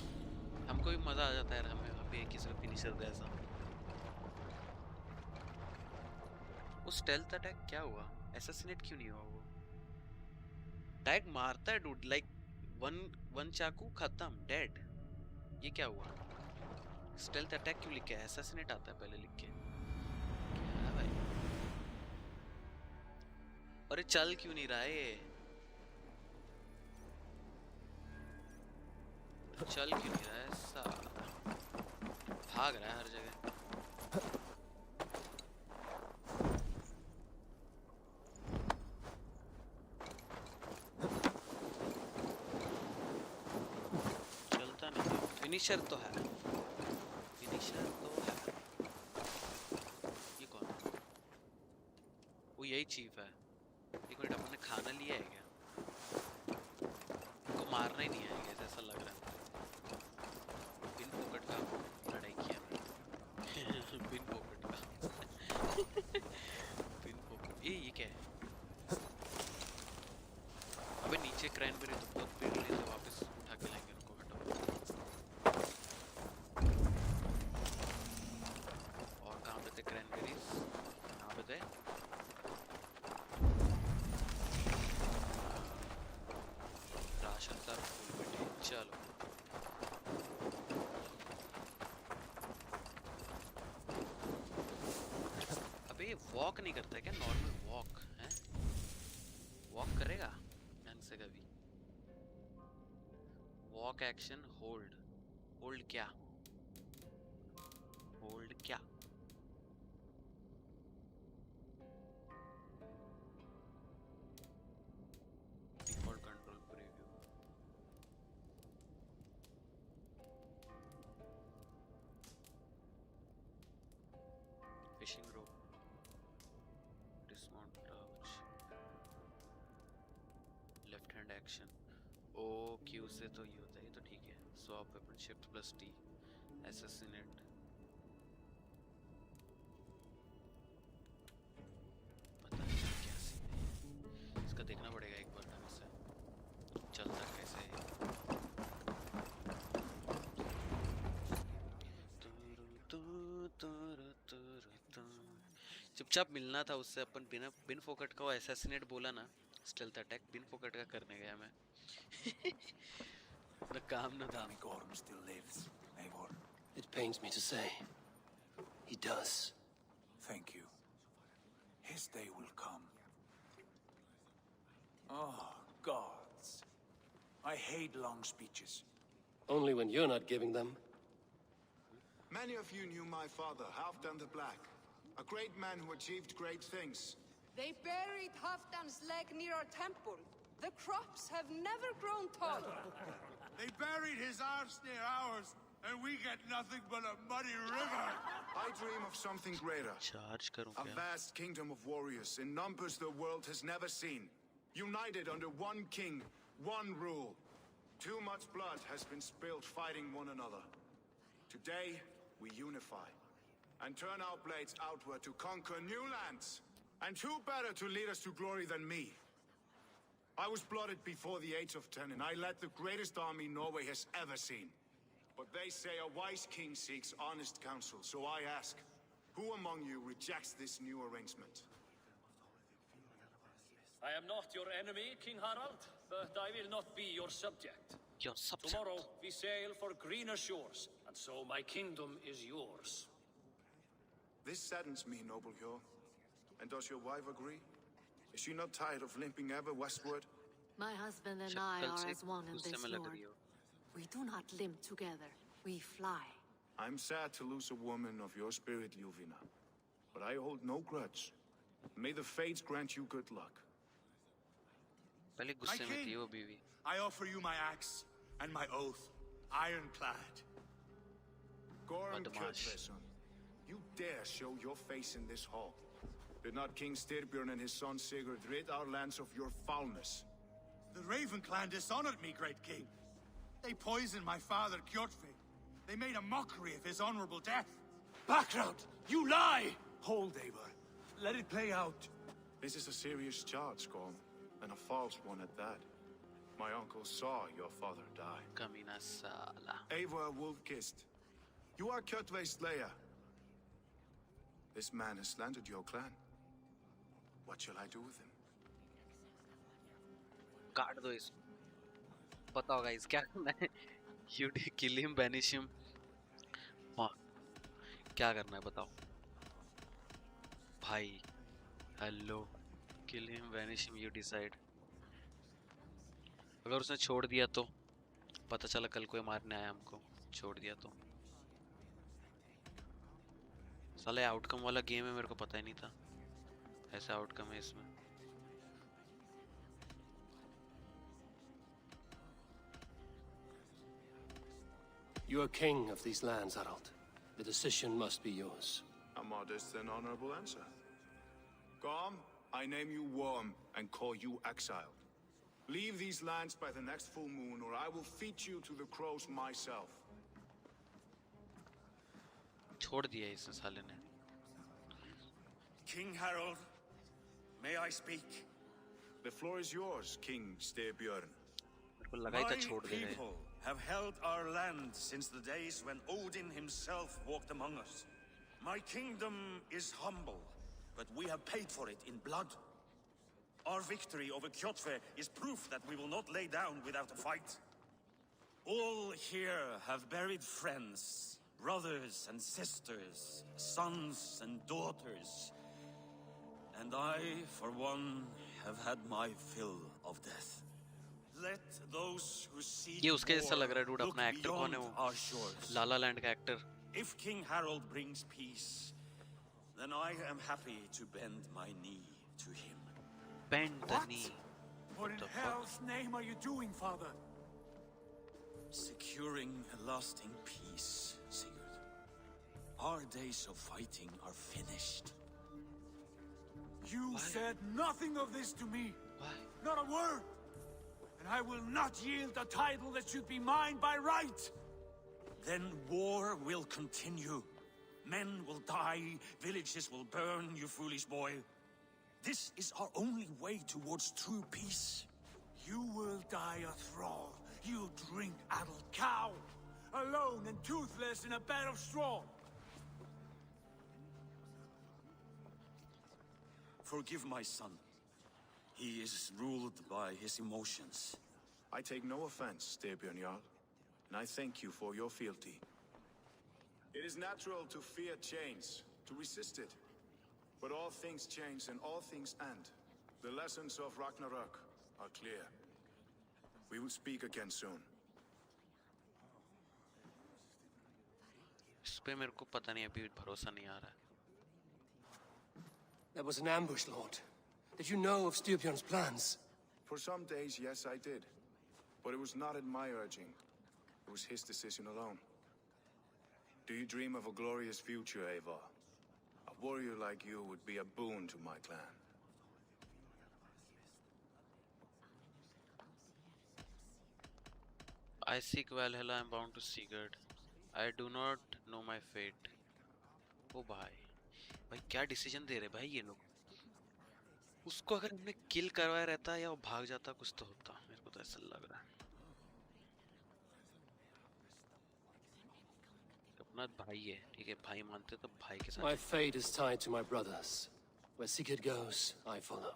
[SPEAKER 1] हमको भी मजा आ जाता है यार, हमें अभी किसी को फिनिशर दे ऐसा। वो स्टेल्थ अटैक क्या हुआ, असैसिनेट क्यों नहीं हुआ? वो टैग मारता है डूड, लाइक वन चाकू खत्म, डेड। ये क्या हुआ? स्टेल्थ अटैक क्यों लिख के, असैसिनेट आता है पहले लिख के, क्या है भाई? अरे चल क्यों नहीं रहा है ये, चल क्यों नहीं रहा है साला, भाग रहा है हर जगह। चलता नहीं, फिनिशर तो है, फिनिशर तो है। ये कौन है? वो यही चीफ है। एक मिनट, अपन ने खाना लिया है क्या? उनको मारना ही नहीं आएगा ऐसा लग रहा है। बिन पॉकेट का लड़ाई किया मैंने बिन पॉकेट का बिन पॉकेट। ये क्या है? अबे नीचे क्रैनबेरी तो बहुत पेड़ ले, तो वापस उठा के लाएंगे, उनको हटाओ। और कहाँ पे थे क्रैनबेरीज, कहाँ पे थे? राशन का फूल बेटे, चलो। अबे ये वॉक नहीं करता है क्या? नॉर्मल वॉक है, वॉक करेगा ढंग से कभी? वॉक एक्शन होल्ड, होल्ड क्या, होल्ड क्या? Default control preview, fishing rope, dismount crouch, left hand action. O Q से तो ये होता है, ये तो ठीक है। Swap weapon, shift plus T, assassinate. पता नहीं क्या सीन है, इसका देखना पड़ेगा एक बार ढंग से, चलता कैसे है। चुपचाप मिलना था उससे, अपन बिन फोकट का वो असैसिनेट बोला ना, स्टेल्थ अटैक बिन फोकट का करने गया मैं न काम न दाम।
[SPEAKER 5] Gorm still lives, Eivor.
[SPEAKER 2] It pains me to say. He does.
[SPEAKER 5] Thank you. His day will come. Oh, gods. I hate long speeches.
[SPEAKER 2] Only when you're not giving them.
[SPEAKER 8] Many of you knew my father, Halfdan the Black. A great man who achieved great things.
[SPEAKER 9] They buried Halfdan's leg near our temple. The crops have never grown taller.
[SPEAKER 4] They buried his arse near ours, and we get nothing but a muddy river.
[SPEAKER 8] I dream of something greater.
[SPEAKER 1] Charge करूं
[SPEAKER 8] A
[SPEAKER 1] क्या?
[SPEAKER 8] vast kingdom of warriors in numbers the world has never seen. United under one king, one rule. Too much blood has been spilled fighting one another. Today, we unify and turn our blades outward to conquer new lands. And who better to lead us to glory than me? I was blooded before the age of 10, and I led the greatest army Norway has ever seen. But they say a wise king seeks honest counsel, so I ask, who among you rejects this new arrangement?
[SPEAKER 10] I am not your enemy, King Harald, but I will not be your subject.
[SPEAKER 1] Your subject.
[SPEAKER 10] Tomorrow we sail for greener shores, and so my kingdom is yours.
[SPEAKER 8] This saddens me, noble Hjor. And does your wife agree? Is she not tired of limping ever westward?
[SPEAKER 11] My husband and I are as one in this, Lord. We do not limp together. We fly.
[SPEAKER 8] I'm sad to lose a woman of your spirit, Ljuvina. But I hold no grudge. May the fates grant you good luck.
[SPEAKER 1] पहले गुस्से में थी वो बीवी.
[SPEAKER 4] I offer you my axe and my oath, ironclad.
[SPEAKER 8] Goran
[SPEAKER 1] Badmash.
[SPEAKER 8] Kjotveson, you dare show your face in this hall? Did not King Styrbjörn and his son Sigurd rid our lands of your foulness?
[SPEAKER 4] The Raven clan dishonored me, great king. They poisoned my father, Kjotve. They made a mockery of his honorable death.
[SPEAKER 5] Background! You lie! Hold, Eivor. Let it play out.
[SPEAKER 8] This is a serious charge, Gorm, and a false one at that. My uncle saw your father die.
[SPEAKER 1] Kamina sala.
[SPEAKER 8] Eivor Wolfkist, you are Kjotve's slayer. This man has slandered your clan. What shall I do with him?
[SPEAKER 1] काट दो इसको. पता होगा इस क्या करना है. You kill him, banish him. हाँ. क्या करना है बताओ. भाई. Hello. Kill him, banish him. You decide. अगर उसने छोड़ दिया तो पता चला कल कोई मारने आया हमको. छोड़ दिया तो साले आउटकम वाला गेम है. मेरे को पता ही नहीं था ऐसा आउटकम है इसमें.
[SPEAKER 2] You are king of these lands, Harald. The decision must be yours.
[SPEAKER 8] A modest and honorable answer. Gorm, I name you Worm and call you exiled. Leave these lands by the next full moon, or I will feed you to the crows myself.
[SPEAKER 1] छोड़ दिया इसने साले ने.
[SPEAKER 4] King Harold, may I speak?
[SPEAKER 8] The floor is yours, King Styrbjörn.
[SPEAKER 1] मेरे को लगा ही था छोड़ दे रहे.
[SPEAKER 12] people have held our land since the days when Odin himself walked among us. My kingdom is humble, but we have paid for it in blood. Our victory over Kjotve is proof that we will not lay down without a fight. All here have buried friends, brothers and sisters, sons and daughters. And I, for one, have had my fill of death. Let those who see
[SPEAKER 1] ये उसके जैसा लग रहा है dude.
[SPEAKER 12] look
[SPEAKER 1] अपना actor कौन है
[SPEAKER 12] beyond
[SPEAKER 1] वो?
[SPEAKER 12] our shores.
[SPEAKER 1] लाला लैंड का actor.
[SPEAKER 12] If King Harold brings peace, then I am happy to bend my knee to him.
[SPEAKER 1] Bend the knee.
[SPEAKER 5] What in hell's name are you doing, father?
[SPEAKER 12] Securing a lasting peace, Sigurd. Our days of fighting are finished.
[SPEAKER 5] You said nothing of this to me.
[SPEAKER 1] Why?
[SPEAKER 5] Not a word. And I will not yield a title that should be mine by right.
[SPEAKER 12] Then war will continue. Men will die, villages will burn, you foolish boy. This is our only way towards true peace.
[SPEAKER 5] You will die a thrall. You drink addled cow. Alone and toothless in a bed of straw.
[SPEAKER 12] Forgive my son. He is ruled by his emotions.
[SPEAKER 8] I take no offense, Styrbjörn Jarl, and I thank you for your fealty. It is natural to fear change, to resist it. But all things change and all things end. The lessons of Ragnarok are clear. We will speak again soon.
[SPEAKER 1] इस पे मेरे को पता नहीं अभी भरोसा नहीं आ रहा है.
[SPEAKER 2] That was an ambush, Lord. Did you know of Styrbjörn's plans?
[SPEAKER 8] For some days, yes, I did. But it was not at my urging. It was his decision alone. Do you dream of a glorious future, Eivor? A warrior like you would be a boon to my clan.
[SPEAKER 1] I seek Valhalla, I am bound to Sigurd. I do not know my fate. ओ भाई क्या decision दे रहे भाई ये लोग. उसको अगर हमने किल करवाया रहता या वो भाग जाता कुछ तो होता. मेरे को तो ऐसा लग रहा है. अपना भाई है ठीक है. भाई मानते तो भाई के साथ.
[SPEAKER 2] My fate is tied to my brothers. Where Sigurd goes, I follow.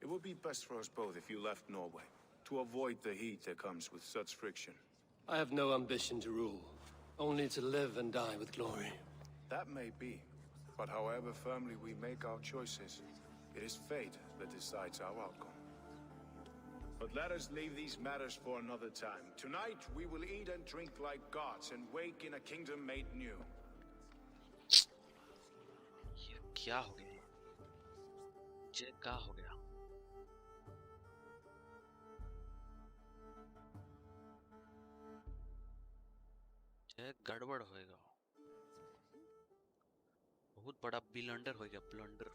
[SPEAKER 8] It would be best for us both if you left Norway, to avoid the heat that comes with such friction.
[SPEAKER 2] I have no ambition to rule, only to live and die with glory.
[SPEAKER 8] That may be, but however firmly we make our choices, it is fate that decides our outcome. But let us leave these matters for another time. Tonight, we will eat and drink like gods and wake in a kingdom made new.
[SPEAKER 1] ये क्या हो गया? ये क्या हो गया? गड़बड़ होएगा, बहुत बड़ा ब्लंडर हो गया, ब्लंडर।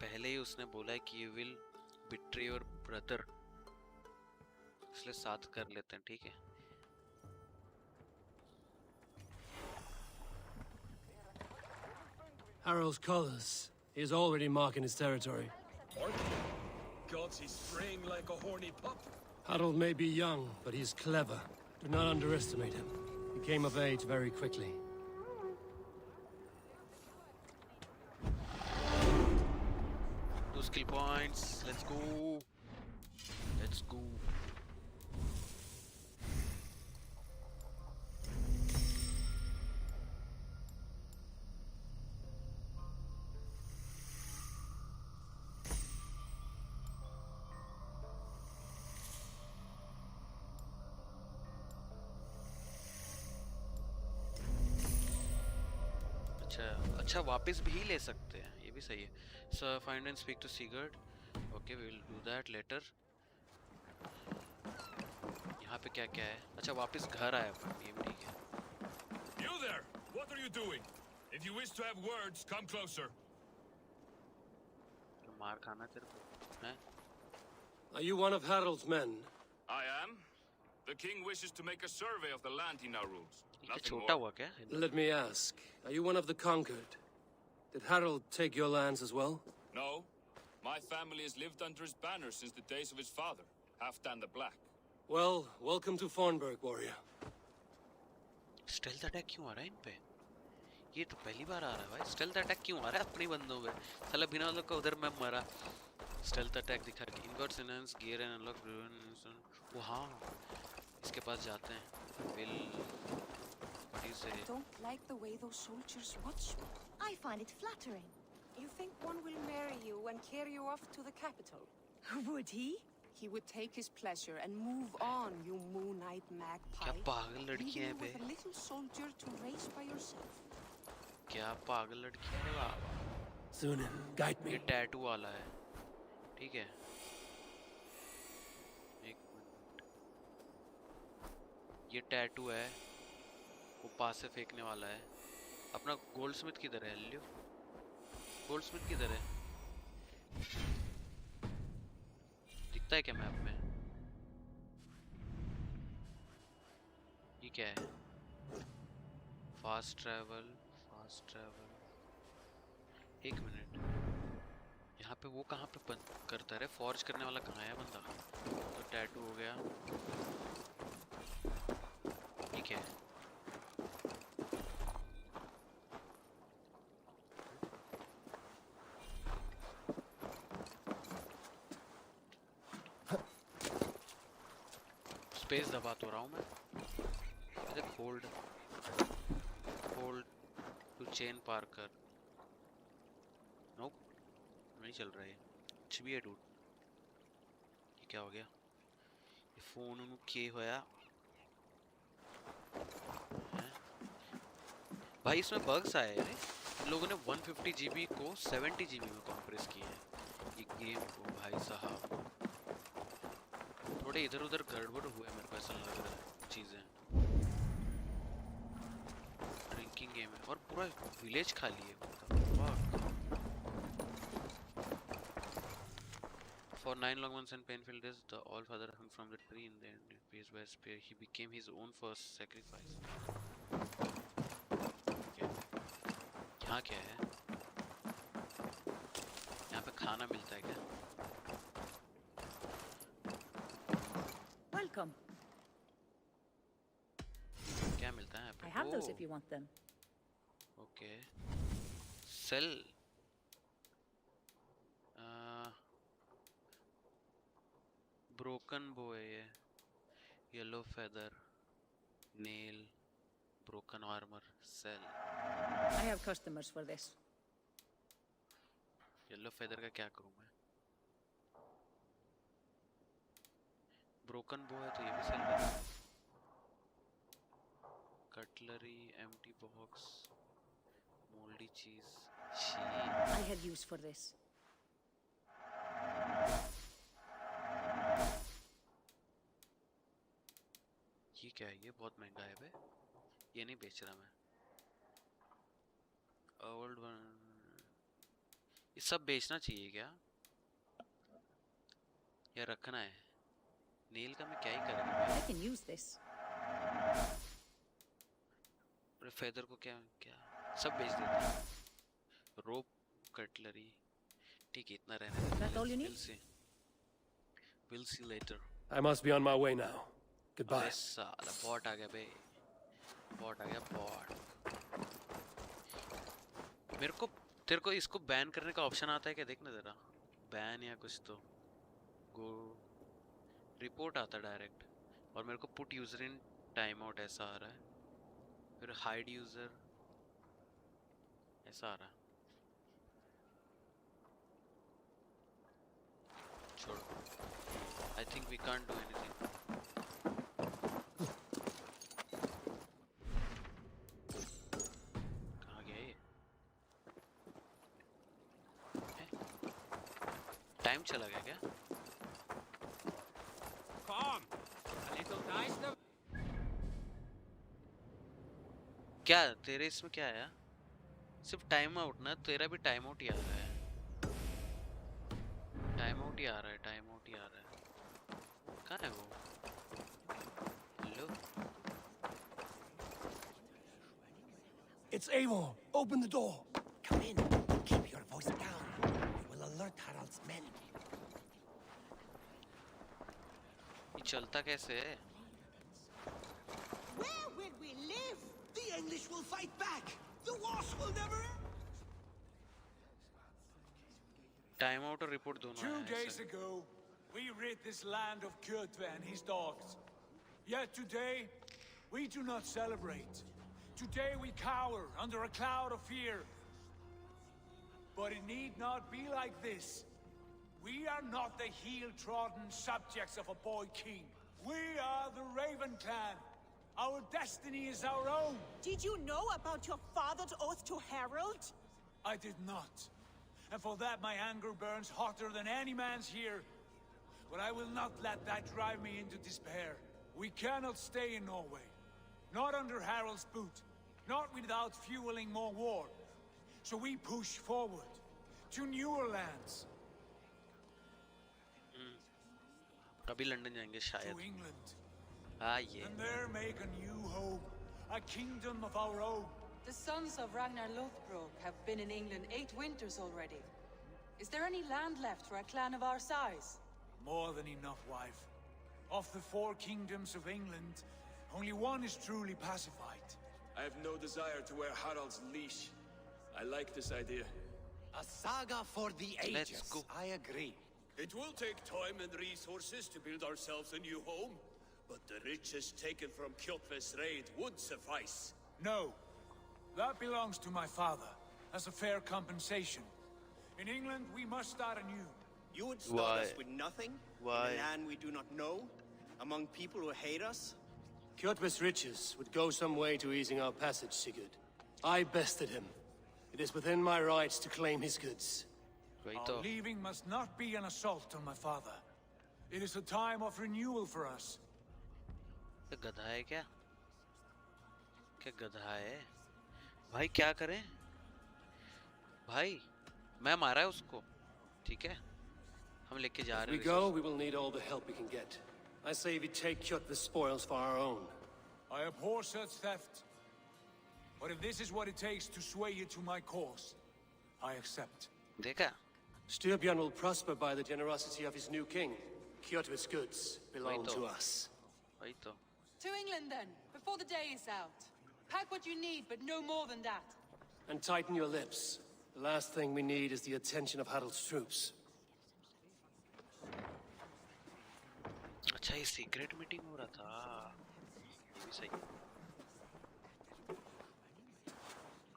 [SPEAKER 1] पहले ही उसने बोला है कि you will betray your brother, इसलिए साथ कर लेते हैं, ठीक है।
[SPEAKER 2] Harold's colors. He is already marking his territory.
[SPEAKER 13] Gods, he's straying like a horny pup.
[SPEAKER 2] Harold may be young, but he's clever. Do not underestimate him. He came of age very quickly.
[SPEAKER 1] Two skill points. Let's go. Let's go. अच्छा वापस भी ले सकते हैं, ये भी सही है। So find and speak to Seagate. Okay, we will do that later. यहाँ पे क्या क्या है? अच्छा वापस घर आया अपन, ये भी ठीक है।
[SPEAKER 13] You there? What are you doing? If you wish to have words, come closer.
[SPEAKER 1] मार खाना तेरे को, हैं?
[SPEAKER 2] Are you one of Harold's men?
[SPEAKER 13] I am. The king wishes to make a survey of the land he now rules.
[SPEAKER 1] छोटा हुआ क्या?
[SPEAKER 2] Let me ask, are you one of the conquered? Did Harold take your lands as well?
[SPEAKER 13] No. My family has lived under his banner since the days of his father, Halfdan the Black.
[SPEAKER 2] Well, welcome to Thornburg, warrior.
[SPEAKER 1] Stealth attack क्यों आ रहा है इन पे? ये तो पहली बार आ रहा है भाई। Stealth attack क्यों आ रहा है अपनी बंदों पे? साला बिना लोग का उधर मैं मरा। Stealth attack दिखा के ingot enhance gear and unlock वो हाँ, इसके पास जाते हैं। Will
[SPEAKER 14] I don't like the way those soldiers watch me.
[SPEAKER 9] I find it flattering.
[SPEAKER 14] You think one will marry you and carry you off to the capital?
[SPEAKER 9] Would he?
[SPEAKER 14] He would take his pleasure and move on, you moon-eyed magpie.
[SPEAKER 1] क्या पागल लड़की है बे?
[SPEAKER 14] With a little soldier to race by yourself.
[SPEAKER 1] क्या पागल लड़की है बाबा?
[SPEAKER 2] Soon, guide me.
[SPEAKER 1] ये tattoo वाला है, ठीक है? एक मिनट, ये टैटू है, वो पास से फेंकने वाला है। अपना गोल्डस्मिथ किधर है? लियो, गोल्डस्मिथ किधर है? दिखता है क्या मैप में? ये क्या है? Fast travel, fast travel. एक मिनट, यहाँ पे वो कहाँ पे बंद करता है? फॉर्ज करने वाला कहाँ है बंदा? तो टैटू हो गया, ठीक है। स्पेस दबा तो रहा हूँ मैं। देख hold, hold to chain parkour. Nope, नहीं चल रहा है। कुछ भी है डूड। ये क्या हो गया? ये फोन उन्होंने के होया भाई, इसमें बग्स आए हैं। इन लोगों ने 150 GB को 70 GB में कॉम्प्रेस किया है ये गेम को भाई साहब। थोड़े इधर उधर गड़बड़ हुए मेरे को ऐसा लग रहा है चीज़ें। ड्रिंकिंग गेम है और पूरा विलेज खाली है। For 9 long months and painful days, the All-Father hung from the tree in the end. Faced by a spear, he became his own first sacrifice. यहाँ क्या है? यहाँ पे खाना मिलता है क्या?
[SPEAKER 15] Welcome.
[SPEAKER 1] क्या मिलता है?
[SPEAKER 15] I have those if you want them.
[SPEAKER 1] Okay. Sell. Broken bow है ये. Yellow feather. Nail. Broken armor. Sell.
[SPEAKER 15] I have customers for this.
[SPEAKER 1] Yellow feather का क्या करूँ मैं? Broken bow है तो ये भी sell करूँ. Cutlery, empty box, moldy cheese.
[SPEAKER 15] I have use for this.
[SPEAKER 1] क्या है ये? बहुत महंगा है बे, ये नहीं बेच रहा मैं। ओल्ड वन, ये सब बेचना चाहिए क्या या रखना है? नील का मैं क्या ही करूँगा?
[SPEAKER 15] I can use this.
[SPEAKER 1] Feather को क्या क्या सब बेच देते हैं। रोप, कटलरी, ठीक है इतना रहने देते हैं।
[SPEAKER 15] That all you need?
[SPEAKER 1] We'll see later.
[SPEAKER 2] I must be on my way now. Goodbye.
[SPEAKER 1] अरे साला बॉट आ गया बे, बॉट आ गया बॉट। मेरे को तेरे को इसको बैन करने का ऑप्शन आता है क्या? देखना जरा, बैन या कुछ तो गो रिपोर्ट आता है डायरेक्ट, और मेरे को put user in time out ऐसा आ रहा है, फिर हाइड यूजर ऐसा आ रहा है। छोड़ो, I think we can't do anything. कहाँ गया ये? टाइम चला गया क्या? क्या तेरे इसमें क्या है? सिर्फ टाइम आउट ना, तेरा भी टाइम आउट ही आ रहा है, टाइम आउट ही आ रहा है, टाइम आउट ही आ रहा है। कहाँ है वो? Hello,
[SPEAKER 2] It's Eivor. Open the door.
[SPEAKER 16] Come in. Keep your voice down. We will alert Harald's men.
[SPEAKER 1] ये चलता कैसे है?
[SPEAKER 16] Where will we live? The English will fight back. The wars will never end.
[SPEAKER 1] Time out और report दोनों
[SPEAKER 5] 2
[SPEAKER 1] हैं
[SPEAKER 5] days
[SPEAKER 1] ऐसे।
[SPEAKER 5] ago, we rid this land of Kjotve and his dogs. Yet today, we do not celebrate. Today we cower under a cloud of fear. But it need not be like this. We are not the heel-trodden subjects of a boy king. We are the Raven clan. Our destiny is our own.
[SPEAKER 17] Did you know about your father's oath to Harald?
[SPEAKER 5] I did not. And for that my anger burns hotter than any man's here. But I will not let that drive me into despair. We cannot stay in Norway. Not under Harald's boot. Not without fueling more war. So we push forward to newer lands.
[SPEAKER 1] कभी London जाएंगे शायद।
[SPEAKER 5] To England.
[SPEAKER 1] हाँ ये।
[SPEAKER 5] And there make a new home. A kingdom of our own.
[SPEAKER 9] The sons of Ragnar Lothbrok have been in England 8 winters already. Is there any land left for a clan of our size?
[SPEAKER 5] More than enough, wife. Of the 4 kingdoms of England, only one is truly pacified.
[SPEAKER 18] I have no desire to wear Harald's leash. I like this idea.
[SPEAKER 16] A saga for the ages.
[SPEAKER 1] Let's go.
[SPEAKER 16] I agree.
[SPEAKER 2] It will take time and resources to build ourselves a new home, but the riches taken from Kjotve's raid would suffice.
[SPEAKER 5] No. That belongs to my father, as a fair compensation. In England, we must start anew.
[SPEAKER 16] You would start
[SPEAKER 1] Why?
[SPEAKER 16] us with nothing?
[SPEAKER 1] Why?
[SPEAKER 16] In a land we do not know? Among people who hate us?
[SPEAKER 2] Kjotve's riches would go some way to easing our passage, Sigurd. I bested him. It is within my rights to claim his goods.
[SPEAKER 5] Our leaving must not be an assault on my father. It is a time of renewal for us.
[SPEAKER 1] क्या गधा है क्या? क्या गधा है? भाई क्या करें? भाई मैं मारा है उसको, ठीक है? हम लेके जा
[SPEAKER 2] If
[SPEAKER 1] रहे
[SPEAKER 2] we
[SPEAKER 1] हैं।
[SPEAKER 2] go, we will need all the help we can get. I say we take Kjotve's spoils for our own.
[SPEAKER 5] I abhor such theft. But if this is what it takes to sway you to my cause, I accept.
[SPEAKER 1] देखा?
[SPEAKER 2] Styrbjörn will prosper by the generosity of his new king. Kjotve's goods belong to us.
[SPEAKER 1] वही तो।
[SPEAKER 9] To England then, before the day is out. Pack what you need, but no more than that.
[SPEAKER 2] And tighten your lips. The last thing we need is the attention of Harald's troops.
[SPEAKER 1] अच्छा ये secret meeting हो रहा था, ये भी सही है।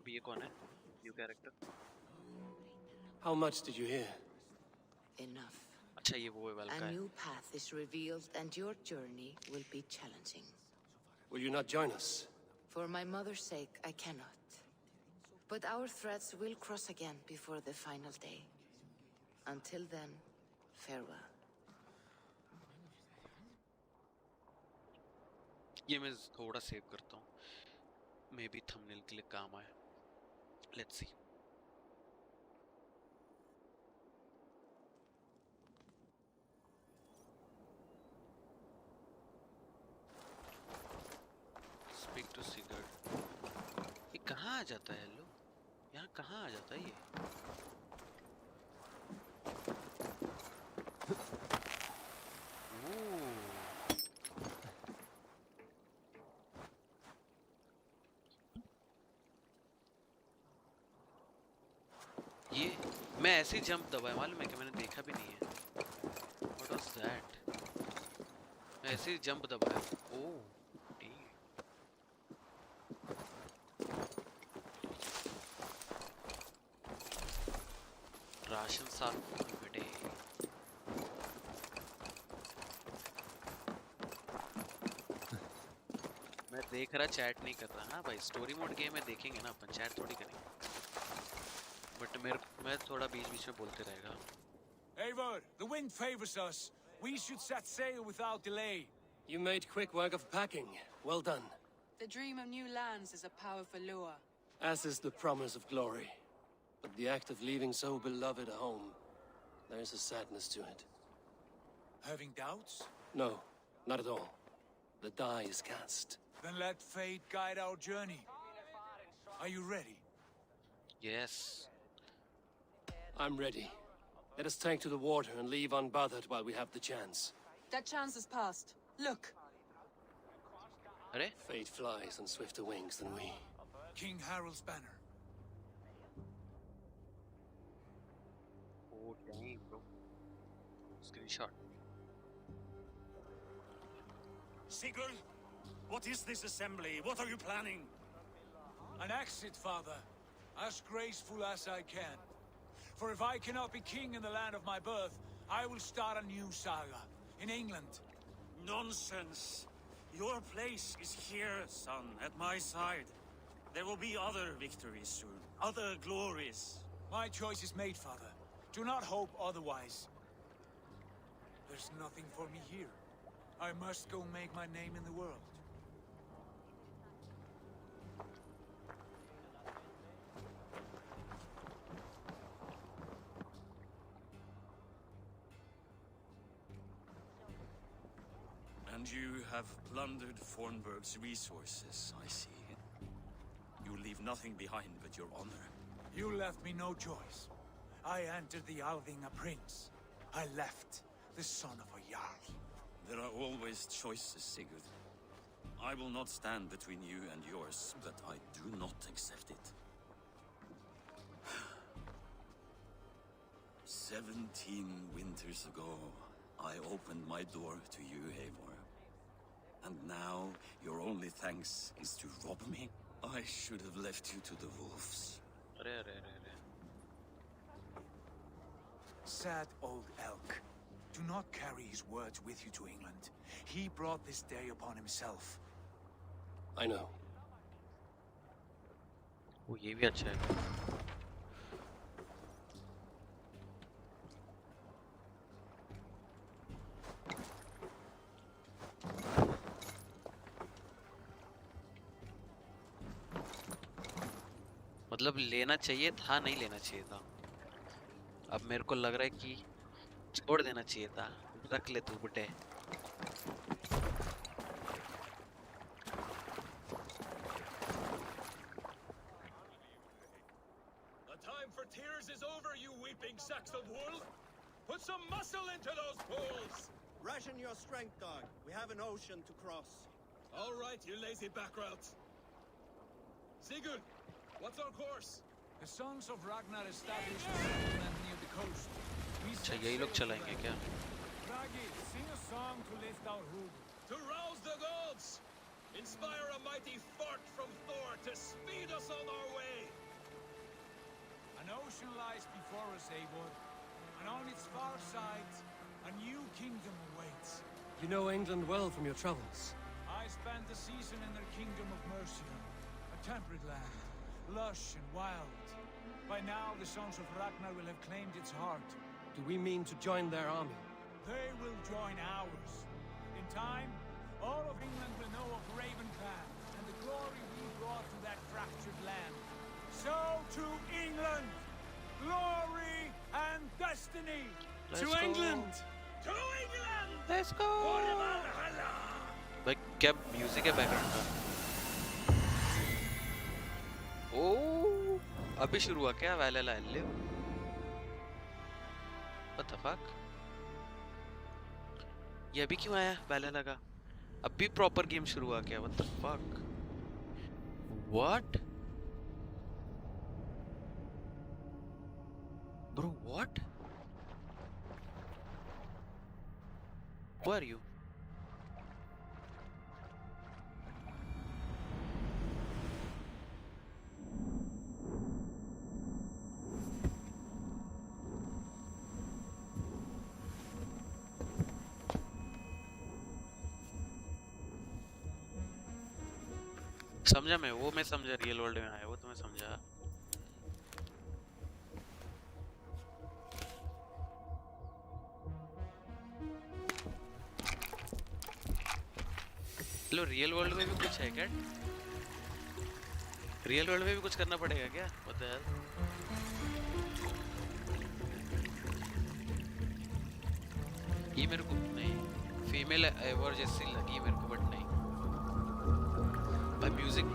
[SPEAKER 1] अभी ये कौन है? New character.
[SPEAKER 2] How much did you hear?
[SPEAKER 11] Enough.
[SPEAKER 1] अच्छा ये वो वाला
[SPEAKER 11] A
[SPEAKER 1] है।
[SPEAKER 11] new path is revealed and your journey will be challenging.
[SPEAKER 2] Will you not join us?
[SPEAKER 11] For my mother's sake, I cannot. But our threads will cross again before the final day. Until then, farewell.
[SPEAKER 1] ये मैं थोड़ा save करता हूँ, may be thumbnail के लिए काम आए. Let's see. Speak to Sigurd. ये कहाँ आ जाता है लो? यहाँ कहाँ आ जाता है ये? ये मैं ऐसे ही जंप दबाया, मालूम है कि मैंने देखा भी नहीं है. What was that? मैं ऐसे ही जंप दबाया. ओह राशन साफ बेटे. मैं देख रहा, चैट नहीं कर रहा. हाँ भाई, स्टोरी मोड गेम में देखेंगे ना अपन, चैट थोड़ी करेंगे. बट मैं थोड़ा बीच बीच में बोलते रहेगा.
[SPEAKER 5] Eivor, the wind favors us. We should set sail without delay.
[SPEAKER 2] You made quick work of packing. Well done.
[SPEAKER 9] The dream of new lands is a powerful lure.
[SPEAKER 2] As is the promise of glory. But the act of leaving so beloved a home, there's a sadness to it.
[SPEAKER 5] Having doubts?
[SPEAKER 2] No, not at all. The die is cast.
[SPEAKER 5] Then let fate guide our journey. Are you ready?
[SPEAKER 1] Yes.
[SPEAKER 2] I'm ready. Let us take to the water and leave unbothered while we have the chance.
[SPEAKER 9] That chance has passed. Look.
[SPEAKER 2] Fate flies on swifter wings than we.
[SPEAKER 5] King Harald's banner.
[SPEAKER 1] Oh damn, bro. Screenshot.
[SPEAKER 12] Sigurd, what is this assembly? What are you planning?
[SPEAKER 5] An exit, father. As graceful as I can. For if I cannot be king in the land of my birth, I will start a new saga. In England.
[SPEAKER 12] Nonsense. Your place is here, son, at my side. There will be other victories soon. Other glories.
[SPEAKER 5] My choice is made, father. Do not hope otherwise. There's nothing for me here. I must go make my name in the world.
[SPEAKER 12] And you have plundered Fornburg's resources, I see. You leave nothing behind but your honor.
[SPEAKER 5] You left me no choice. I entered the Alving a prince. I left the son of a Jarl.
[SPEAKER 12] There are always choices, Sigurd. I will not stand between you and yours, but I do not accept it. 17 winters ago, I opened my door to you, Eivor. And now, your only thanks is to rob me? I should have left you to the wolves.
[SPEAKER 5] Sad old elk. Do not carry his words with you to England. He brought this day upon himself.
[SPEAKER 2] I know.
[SPEAKER 1] वो ये भी अच्छा है. मतलब लेना चाहिए था, नहीं लेना चाहिए था. अब मेरे को लग रहा है कि छोड़ देना चाहिए था. रख ले तू बेटे.
[SPEAKER 18] The time for tears is over, you weeping sacks of wool. Put some muscle into those bulls.
[SPEAKER 16] Ration your strength, dog. We have an ocean to cross.
[SPEAKER 18] All right, you lazy backroutes. Sigurd, what's our course?
[SPEAKER 5] The sons of Ragnar established a settlement near the coast.
[SPEAKER 1] अच्छा यही लोग चलाएंगे क्या?
[SPEAKER 5] Ragi, sing a song to lift our hood.
[SPEAKER 18] To rouse the gods! Inspire a mighty fart from Thor to speed us on our way!
[SPEAKER 5] An ocean lies before us, Eivor. And on its far side, a new kingdom awaits.
[SPEAKER 2] You know England well from your travels.
[SPEAKER 5] I spent a season in their kingdom of Mercia. A temperate land, lush and wild. By now, the sons of Ragnar will have claimed its heart.
[SPEAKER 2] Do we mean to join their army?
[SPEAKER 5] They will join ours. In time, All of England will know of Raven Clan and the glory we brought to that fractured land. So to England, glory and destiny.
[SPEAKER 1] Let's
[SPEAKER 5] to
[SPEAKER 1] go.
[SPEAKER 5] England.
[SPEAKER 16] To England.
[SPEAKER 1] Let's go. भाई क्या music है background का? ओह, अभी शुरू हुआ क्या वैलेला live? What the fuck? ये अभी क्यों आया वैलेला का? अभी प्रॉपर गेम शुरू हुआ क्या? What the fuck? What? Bro, what? Who are you? समझा मैं, वो मैं समझा रियल वर्ल्ड में आया, वो तो मैं समझा। लो रियल वर्ल्ड में भी कुछ है क्या? रियल वर्ल्ड में भी कुछ करना पड़ेगा क्या? What the hell? ये मेरे को नहीं, फीमेल एवर जैसी लगी मेरे को, बट नहीं। भाई म्यूजिक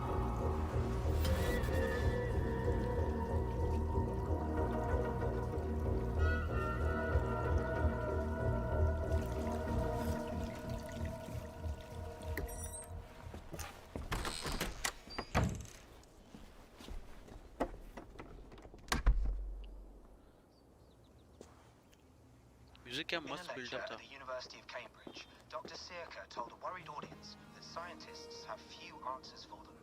[SPEAKER 1] क्या मस्त बिल्डअप था।
[SPEAKER 19] At the University of Cambridge, Dr. Searca told a worried audience that scientists have few answers for them.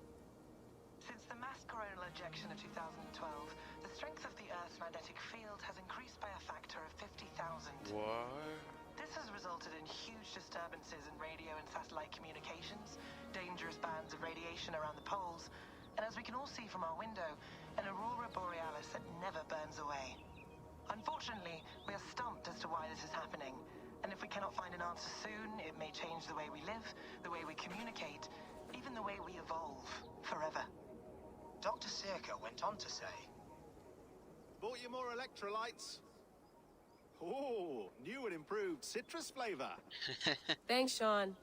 [SPEAKER 11] Since the mass coronal ejection of 2012, the strength of the Earth's magnetic field has increased by a factor of 50,000.
[SPEAKER 1] What?
[SPEAKER 11] This has resulted in huge disturbances in radio and satellite communications, dangerous bands of radiation around the poles, and as we can all see from our window, an aurora borealis that never burns away. Unfortunately, we are stumped as to why this is happening, and if we cannot find an answer soon, it may change the way we live, the way we communicate, even the way we evolve, forever.
[SPEAKER 19] Dr. Searca went on to say,
[SPEAKER 20] Bought you more electrolytes? Oh, new and improved citrus flavor.
[SPEAKER 14] Thanks, Sean.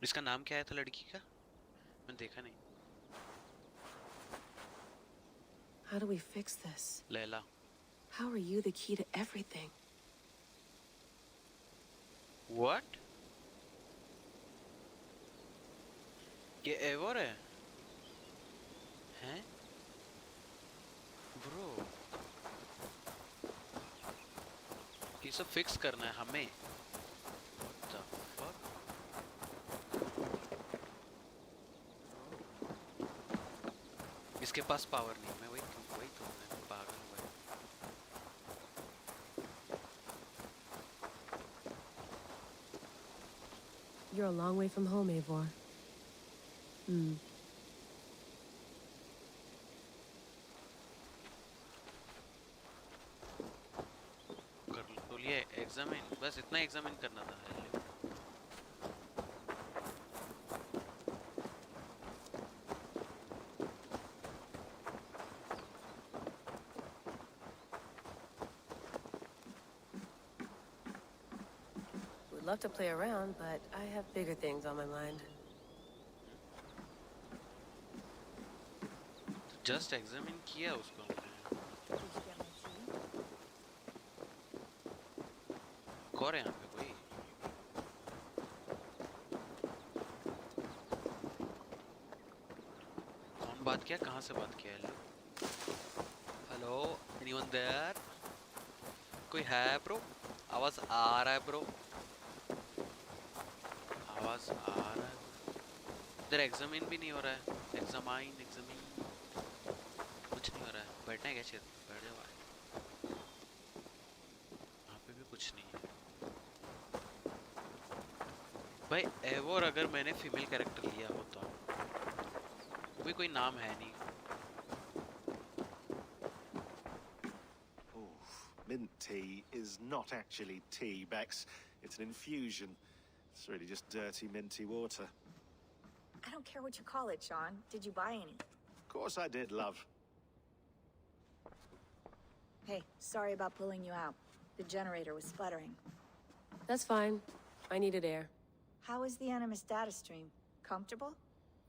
[SPEAKER 1] इसका नाम क्या है था लड़की का? मैंने देखा नहीं।
[SPEAKER 14] How do we fix this?
[SPEAKER 1] Laila.
[SPEAKER 14] How are you the key to everything?
[SPEAKER 1] What? ये एवर है? हैं? Bro, ये सब फिक्स करना है हमें। What the fuck? इसके पास पावर नहीं, मैं वही तो मैं पागल हूँ भाई।
[SPEAKER 14] You're a long way from home, Eivor.
[SPEAKER 1] कर तो लिया एग्जामिन, बस इतना एग्जामिन करना था।
[SPEAKER 14] Would love to play around, but I have bigger things on my mind.
[SPEAKER 1] Just examine किया उसको मैंने। कौन है यहाँ पे कोई? कौन बात किया? कहाँ से बात किया? Hello, anyone there? कोई है ब्रो? आवाज आ रहा है ब्रो? आवाज आ रहा है? इधर एग्जामिन भी नहीं हो रहा है। एग्जामिन कुछ नहीं हो रहा है। बैठना है क्या? चेयर बैठ जाओ। यहाँ पे भी कुछ नहीं है भाई। एवोर अगर मैंने फीमेल कैरेक्टर लिया होता भी कोई नाम है नहीं.
[SPEAKER 20] Mint tea is not actually tea, Bex. It's an infusion. It's really just dirty, minty water.
[SPEAKER 21] I don't care what you call it, Sean. Did you buy any?
[SPEAKER 20] Of course I did, love.
[SPEAKER 21] Hey, sorry about pulling you out. The generator was sputtering.
[SPEAKER 22] That's fine. I needed air.
[SPEAKER 21] How was the Animus data stream? Comfortable?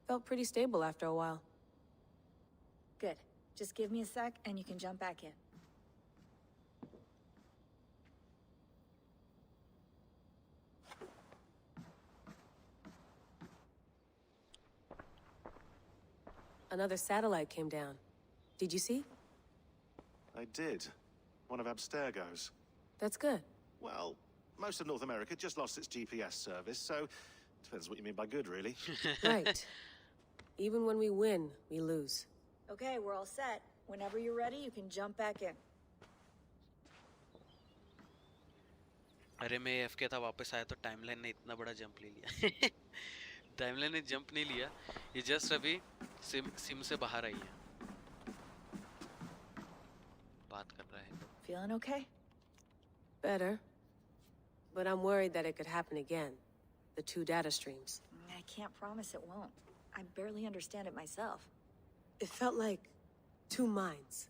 [SPEAKER 22] Felt pretty stable after a while.
[SPEAKER 21] Good. Just give me a sec and you can jump back in.
[SPEAKER 22] Another satellite came down. Did you see?
[SPEAKER 20] I did. One of Abstergo's.
[SPEAKER 22] That's good.
[SPEAKER 20] Well, most of North America just lost its GPS service, so depends what you mean by good, really.
[SPEAKER 22] Right. Even when we win, we lose.
[SPEAKER 21] Okay, we're all set. Whenever you're ready, you can jump back in.
[SPEAKER 1] अरे मैं AFK था, वापस आया तो timeline ने इतना बड़ा jump ले लिया. टाइमलाइन ने जंप नहीं लिया, ये जस्ट अभी सिम से बाहर आई है. बात कर रहा है.
[SPEAKER 21] Feeling okay?
[SPEAKER 22] Better. But I'm worried that it could happen again. The two data streams.
[SPEAKER 21] I can't promise it won't. I barely understand it myself.
[SPEAKER 22] It felt like two minds,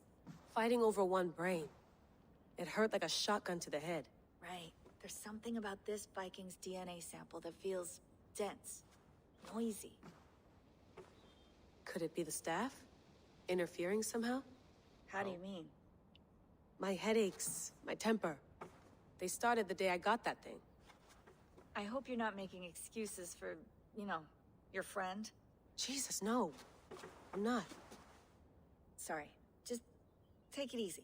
[SPEAKER 22] fighting over one brain. It hurt like a shotgun to the head.
[SPEAKER 21] Right. There's something about this Viking's DNA sample that feels dense, noisy.
[SPEAKER 22] Could it be the staff? Interfering somehow?
[SPEAKER 21] How do you mean?
[SPEAKER 22] My headaches, my temper. They started the day I got that thing.
[SPEAKER 21] I hope you're not making excuses for, you know, your friend.
[SPEAKER 22] Jesus, no. I'm not.
[SPEAKER 21] Sorry. Just take it easy.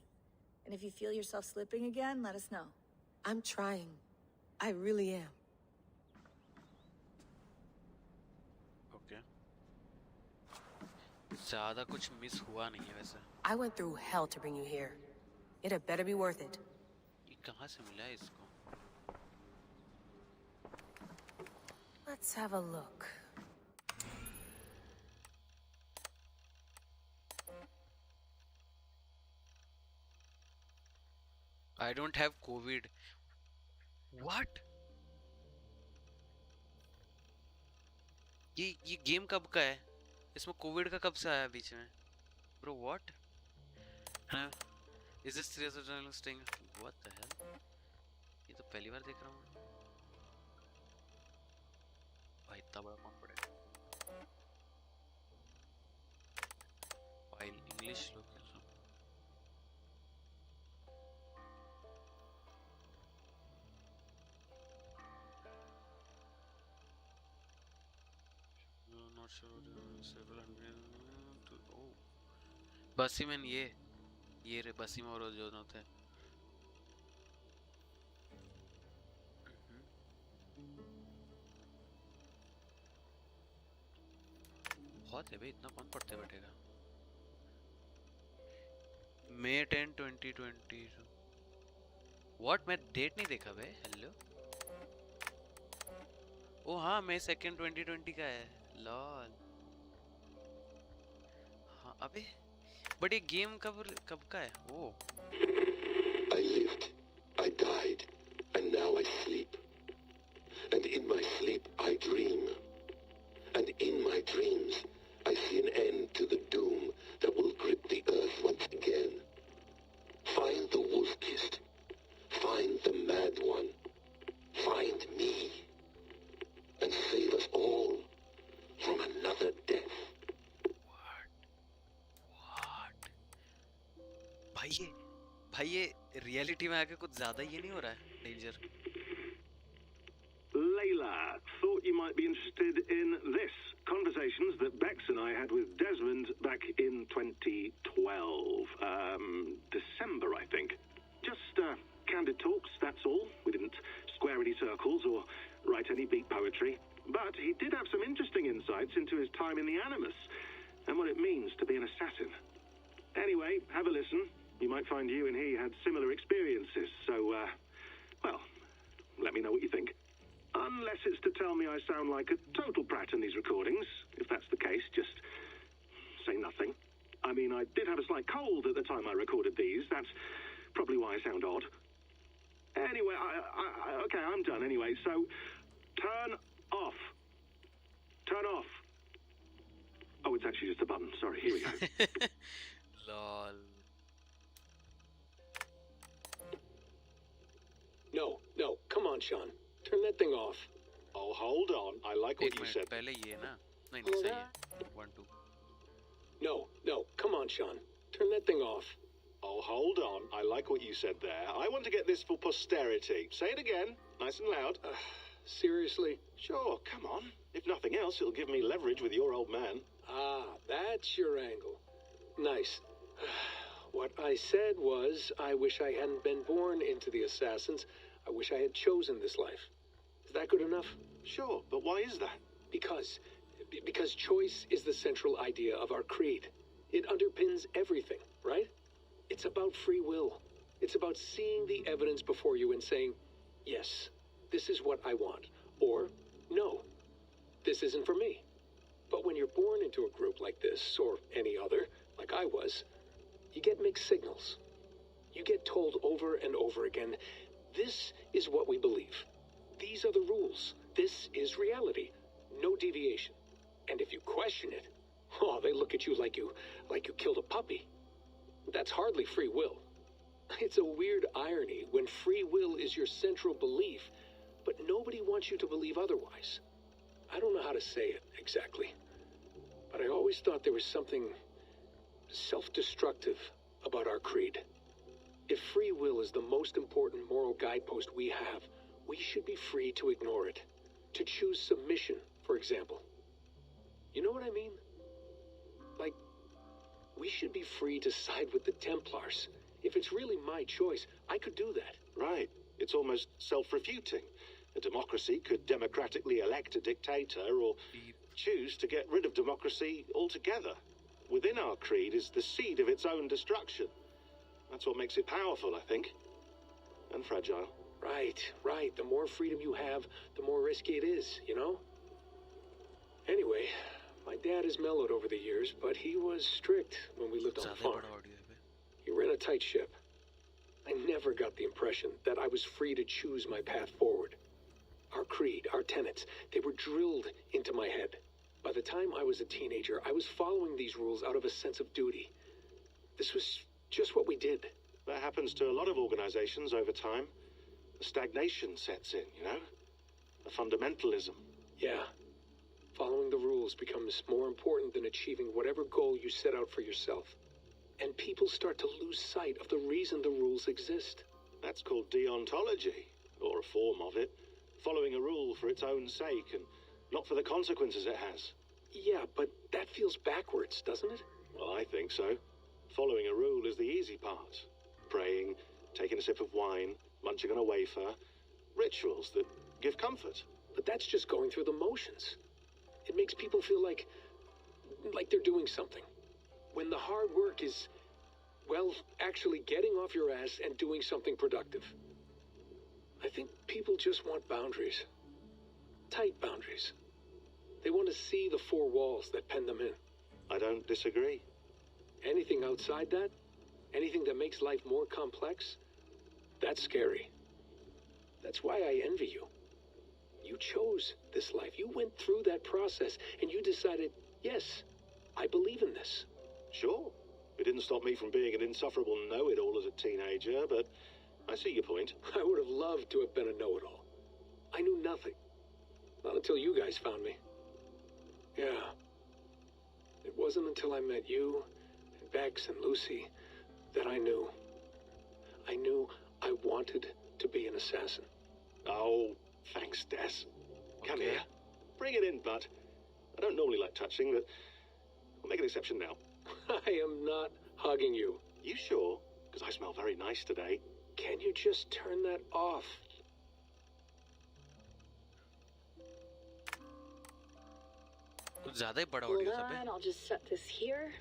[SPEAKER 21] And if you feel yourself slipping again, let us know.
[SPEAKER 22] I'm trying. I really am.
[SPEAKER 1] Okay. ज़्यादा कुछ miss हुआ नहीं है वैसे.
[SPEAKER 22] I went through hell to bring you here. It had better be worth it.
[SPEAKER 1] ये कहाँ से मिला है इसको?
[SPEAKER 22] Let's have a look.
[SPEAKER 1] I don't have COVID. What? ये गेम कब का है? इसमें कोविड का कब से आया बीच में? Bro, what? Is this serious journalisting? What the hell? ये तो पहली बार देख रहा हूँ. भाई इतना बड़ा कौन पड़ेगा? फाइल इंग्लिश लोग बसी में ये रे बसी में और जो होते हैं. बहुत है भाई, इतना कौन पढ़ते बैठेगा. May 10, 2020. What? मैं डेट नहीं देखा भाई. हेलो. ओ हाँ, May 2, 2020 का है. लॉल. हाँ अबे बट ये गेम कब का है? ओ
[SPEAKER 23] I lived, I died, and now I sleep. And in my sleep I dream. And in my dreams I see an end to the doom that will grip the earth once again. Find the wolf-kissed. Find the mad one. Find me. And save us all from another death.
[SPEAKER 1] भाई ये reality में आके कुछ ज्यादा ये नहीं हो रहा है danger.
[SPEAKER 24] Layla, thought you might be interested in this. Conversations that Bex and I had with Desmond back in 2012. December, I think. Just candid talks, that's all. We didn't square any circles or write any beat poetry. But he did have some interesting insights into his time in the Animus and what it means to be an assassin. Anyway, have a listen. You might find you and he had similar experiences, so, well, let me know what you think. Unless it's to tell me I sound like a total brat in these recordings. If that's the case, just say nothing. I mean, I did have a slight cold at the time I recorded these. That's probably why I sound odd. Anyway, okay, I'm done anyway, so turn off. Turn off. Oh, it's actually just a button. Sorry, here we go.
[SPEAKER 1] Lol.
[SPEAKER 2] No, come on, Sean. Turn that thing off.
[SPEAKER 20] Oh, hold on. I like what you said.
[SPEAKER 1] पहले ये ना नहीं नहीं सही है 1 2
[SPEAKER 2] No, come on, Sean. Turn that thing off.
[SPEAKER 20] Oh, hold on. I like what you said there. I want to get this for posterity. Say it again, nice and loud.
[SPEAKER 2] Seriously?
[SPEAKER 20] Sure, come on. If nothing else, it'll give me leverage with your old man.
[SPEAKER 2] Ah, that's your angle. Nice. What I said was, I wish I hadn't been born into the Assassins. I wish I had chosen this life. Is that good enough?
[SPEAKER 20] Sure, but why is that?
[SPEAKER 2] Because choice is the central idea of our creed. It underpins everything, right? It's about free will. It's about seeing the evidence before you and saying, yes, this is what I want. Or, no, this isn't for me. But when you're born into a group like this, or any other, like I was, you get mixed signals. You get told over and over again, this is what we believe. These are the rules. This is reality. No deviation. And if you question it, they look at you like you killed a puppy. That's hardly free will. It's a weird irony when free will is your central belief, but nobody wants you to believe otherwise. I don't know how to say it exactly, but I always thought there was something self-destructive about our creed. If free will is the most important moral guidepost we have, we should be free to ignore it. To choose submission, for example. You know what I mean? Like, we should be free to side with the Templars. If it's really my choice, I could do that.
[SPEAKER 20] Right. It's almost self-refuting. A democracy could democratically elect a dictator or choose to get rid of democracy altogether. Within our creed is the seed of its own destruction. That's what makes it powerful, I think. And fragile.
[SPEAKER 2] Right. The more freedom you have, the more risky it is, you know? Anyway, my dad has mellowed over the years, but he was strict when we lived on the farm. He ran a tight ship. I never got the impression that I was free to choose my path forward. Our creed, our tenets, they were drilled into my head. By the time I was a teenager, I was following these rules out of a sense of duty. This was just what we did.
[SPEAKER 20] That happens to a lot of organizations over time. A stagnation sets in, you know? A fundamentalism.
[SPEAKER 2] Yeah. Following the rules becomes more important than achieving whatever goal you set out for yourself. And people start to lose sight of the reason the rules exist.
[SPEAKER 20] That's called deontology, or a form of it. Following a rule for its own sake and not for the consequences it has.
[SPEAKER 2] Yeah, but that feels backwards, doesn't it?
[SPEAKER 20] Well, I think so. Following a rule is the easy part. Praying, taking a sip of wine, munching on a wafer. Rituals that give comfort.
[SPEAKER 2] But that's just going through the motions. It makes people feel like they're doing something. When the hard work is, well, actually getting off your ass and doing something productive. I think people just want boundaries. Tight boundaries. They want to see the four walls that pen them in.
[SPEAKER 20] I don't disagree.
[SPEAKER 2] Anything outside that, anything that makes life more complex, that's scary. That's why I envy you. You chose this life. You went through that process and you decided, yes, I believe in this.
[SPEAKER 20] Sure. It didn't stop me from being an insufferable know-it-all as a teenager, but I see your point.
[SPEAKER 2] I would have loved to have been a know-it-all. I knew nothing. Not until you guys found me. Yeah. It wasn't until I met you, and Bex and Lucy, that I knew. I knew I wanted to be an assassin.
[SPEAKER 20] Oh, thanks, Des. Come here. Bring it in, bud. I don't normally like touching, but I'll make an exception now.
[SPEAKER 2] I am not hugging you.
[SPEAKER 20] You sure? Because I smell very nice today.
[SPEAKER 2] Can you just turn that off?
[SPEAKER 21] Hold on, I'll just set this here.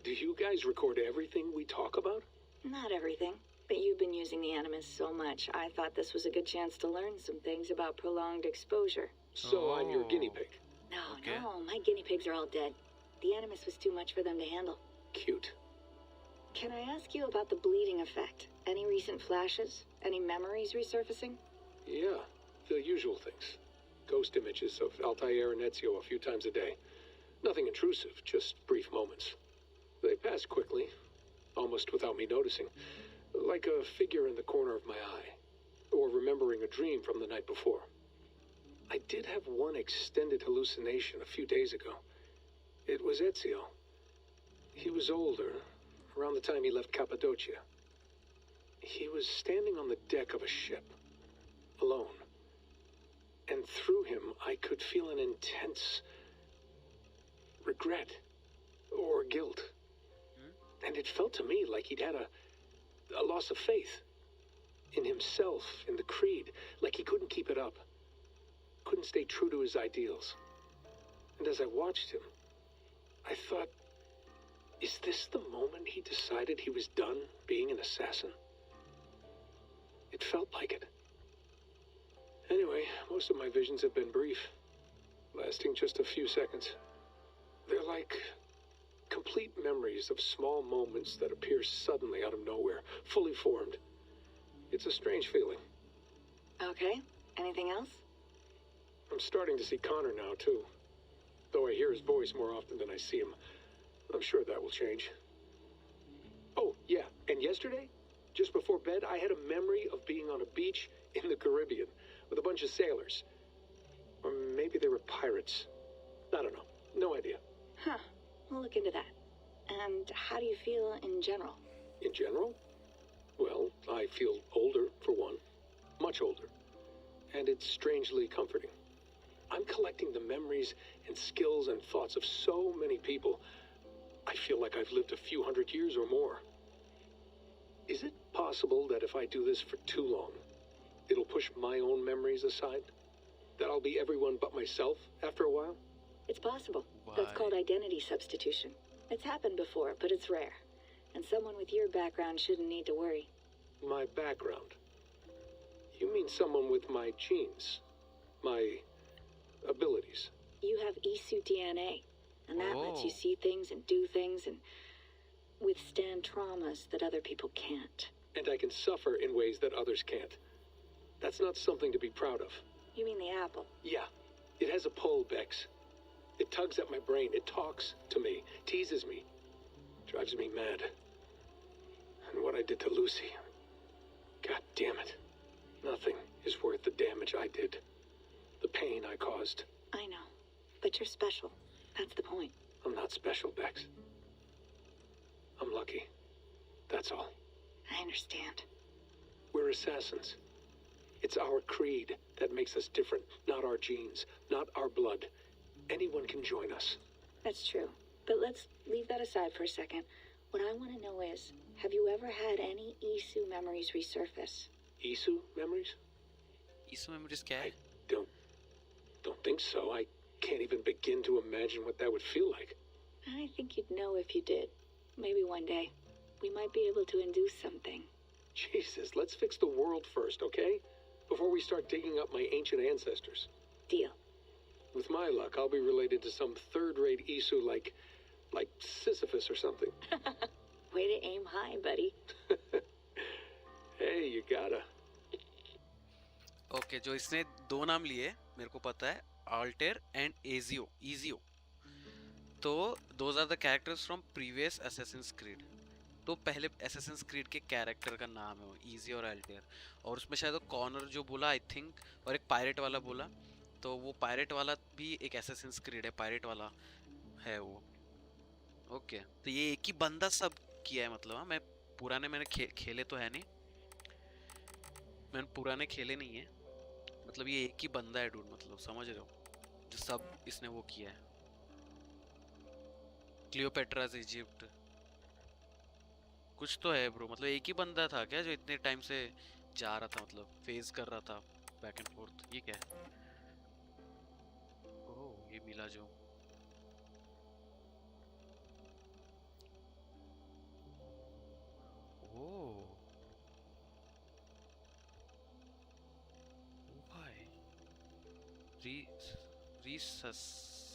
[SPEAKER 2] Do you guys record everything we talk about?
[SPEAKER 21] Not everything, but you've been using the Animus so much, I thought this was a good chance to learn some things about prolonged exposure.
[SPEAKER 2] So I'm your guinea pig.
[SPEAKER 21] No, my guinea pigs are all dead. The Animus was too much for them to handle.
[SPEAKER 2] Cute.
[SPEAKER 21] Can I ask you about the bleeding effect? Any recent flashes? Any memories resurfacing?
[SPEAKER 2] Yeah, the usual things. Ghost images of Altair and Ezio a few times a day. Nothing intrusive, just brief moments. They pass quickly, almost without me noticing. Like a figure in the corner of my eye. Or remembering a dream from the night before. I did have one extended hallucination a few days ago. It was Ezio. He was older, around the time he left Cappadocia. He was standing on the deck of a ship, alone. And through him, I could feel an intense regret or guilt. And it felt to me like he'd had a loss of faith in himself, in the Creed, like he couldn't keep it up, couldn't stay true to his ideals. And as I watched him, I thought, is this the moment he decided he was done being an assassin? It felt like it. Anyway, most of my visions have been brief, lasting just a few seconds. They're like complete memories of small moments that appear suddenly out of nowhere, fully formed. It's a strange feeling.
[SPEAKER 21] Okay. Anything else?
[SPEAKER 2] I'm starting to see Connor now, too. Though I hear his voice more often than I see him. I'm sure that will change. Oh, yeah, and yesterday, just before bed, I had a memory of being on a beach in the Caribbean with a bunch of sailors. Or maybe they were pirates. I don't know. No idea.
[SPEAKER 21] Huh. We'll look into that. And how do you feel in general?
[SPEAKER 2] In general? Well, I feel older, for one. Much older. And it's strangely comforting. I'm collecting the memories and skills and thoughts of so many people. I feel like I've lived a few hundred years or more. Is it possible that if I do this for too long, it'll push my own memories aside? That I'll be everyone but myself after a while?
[SPEAKER 21] It's possible. That's called identity substitution. It's happened before, but it's rare. And someone with your background shouldn't need to worry.
[SPEAKER 2] My background? You mean someone with my genes? My abilities?
[SPEAKER 21] You have Isu DNA, and that lets you see things and do things and withstand traumas that other people can't.
[SPEAKER 2] And I can suffer in ways that others can't. That's not something to be proud of.
[SPEAKER 21] You mean the apple?
[SPEAKER 2] Yeah. It has a pull, Bex. It tugs at my brain. It talks to me. Teases me. Drives me mad. And what I did to Lucy. God damn it. Nothing is worth the damage I did. The pain I caused.
[SPEAKER 21] I know. But you're special. That's the point.
[SPEAKER 2] I'm not special, Bex. I'm lucky. That's all.
[SPEAKER 21] I understand.
[SPEAKER 2] We're assassins. It's our creed that makes us different, not our genes, not our blood. Anyone can join us.
[SPEAKER 21] That's true. But let's leave that aside for a second. What I want to know is, have you ever had any Isu memories resurface?
[SPEAKER 2] Isu memories?
[SPEAKER 1] Isu memories क्या है?
[SPEAKER 2] I don't think so. I can't even begin to imagine what that would feel like.
[SPEAKER 21] I think you'd know if you did. Maybe one day. We might be able to induce something.
[SPEAKER 2] Jesus, let's fix the world first, okay? Before we start digging up my ancient ancestors.
[SPEAKER 21] Deal.
[SPEAKER 2] With my luck, I'll be related to some third-rate Isu like Sisyphus or something.
[SPEAKER 21] Way to aim high, buddy.
[SPEAKER 2] Hey, you gotta.
[SPEAKER 1] Okay, जो इसने दो नाम लिए मेरे को पता है, Altair and Ezio. तो those are the characters from previous Assassin's Creed. तो पहले Assassin's Creed के कैरेक्टर का नाम है वो Ezio और Altair. और उसमें शायद वो कॉर्नर जो बोला आई थिंक, और एक पायरेट वाला बोला, तो वो पायरेट वाला भी एक Assassin's Creed है, पायरेट वाला है वो. ओके तो ये एक ही बंदा सब किया है मतलब. हाँ, मैं पुराने मैंने खेले तो है नहीं, मैंने पुराने खेले नहीं है, मतलब ये एक ही बंदा है डूड, मतलब समझ रहे हो, जो सब इसने वो किया है. क्लियोपेट्रास इजिप्ट कुछ तो है ब्रो, मतलब एक ही बंदा था क्या जो इतने टाइम से जा रहा था, मतलब फेस कर रहा था बैक एंड फोर्थ. ये क्या है? ओह ये मिला जो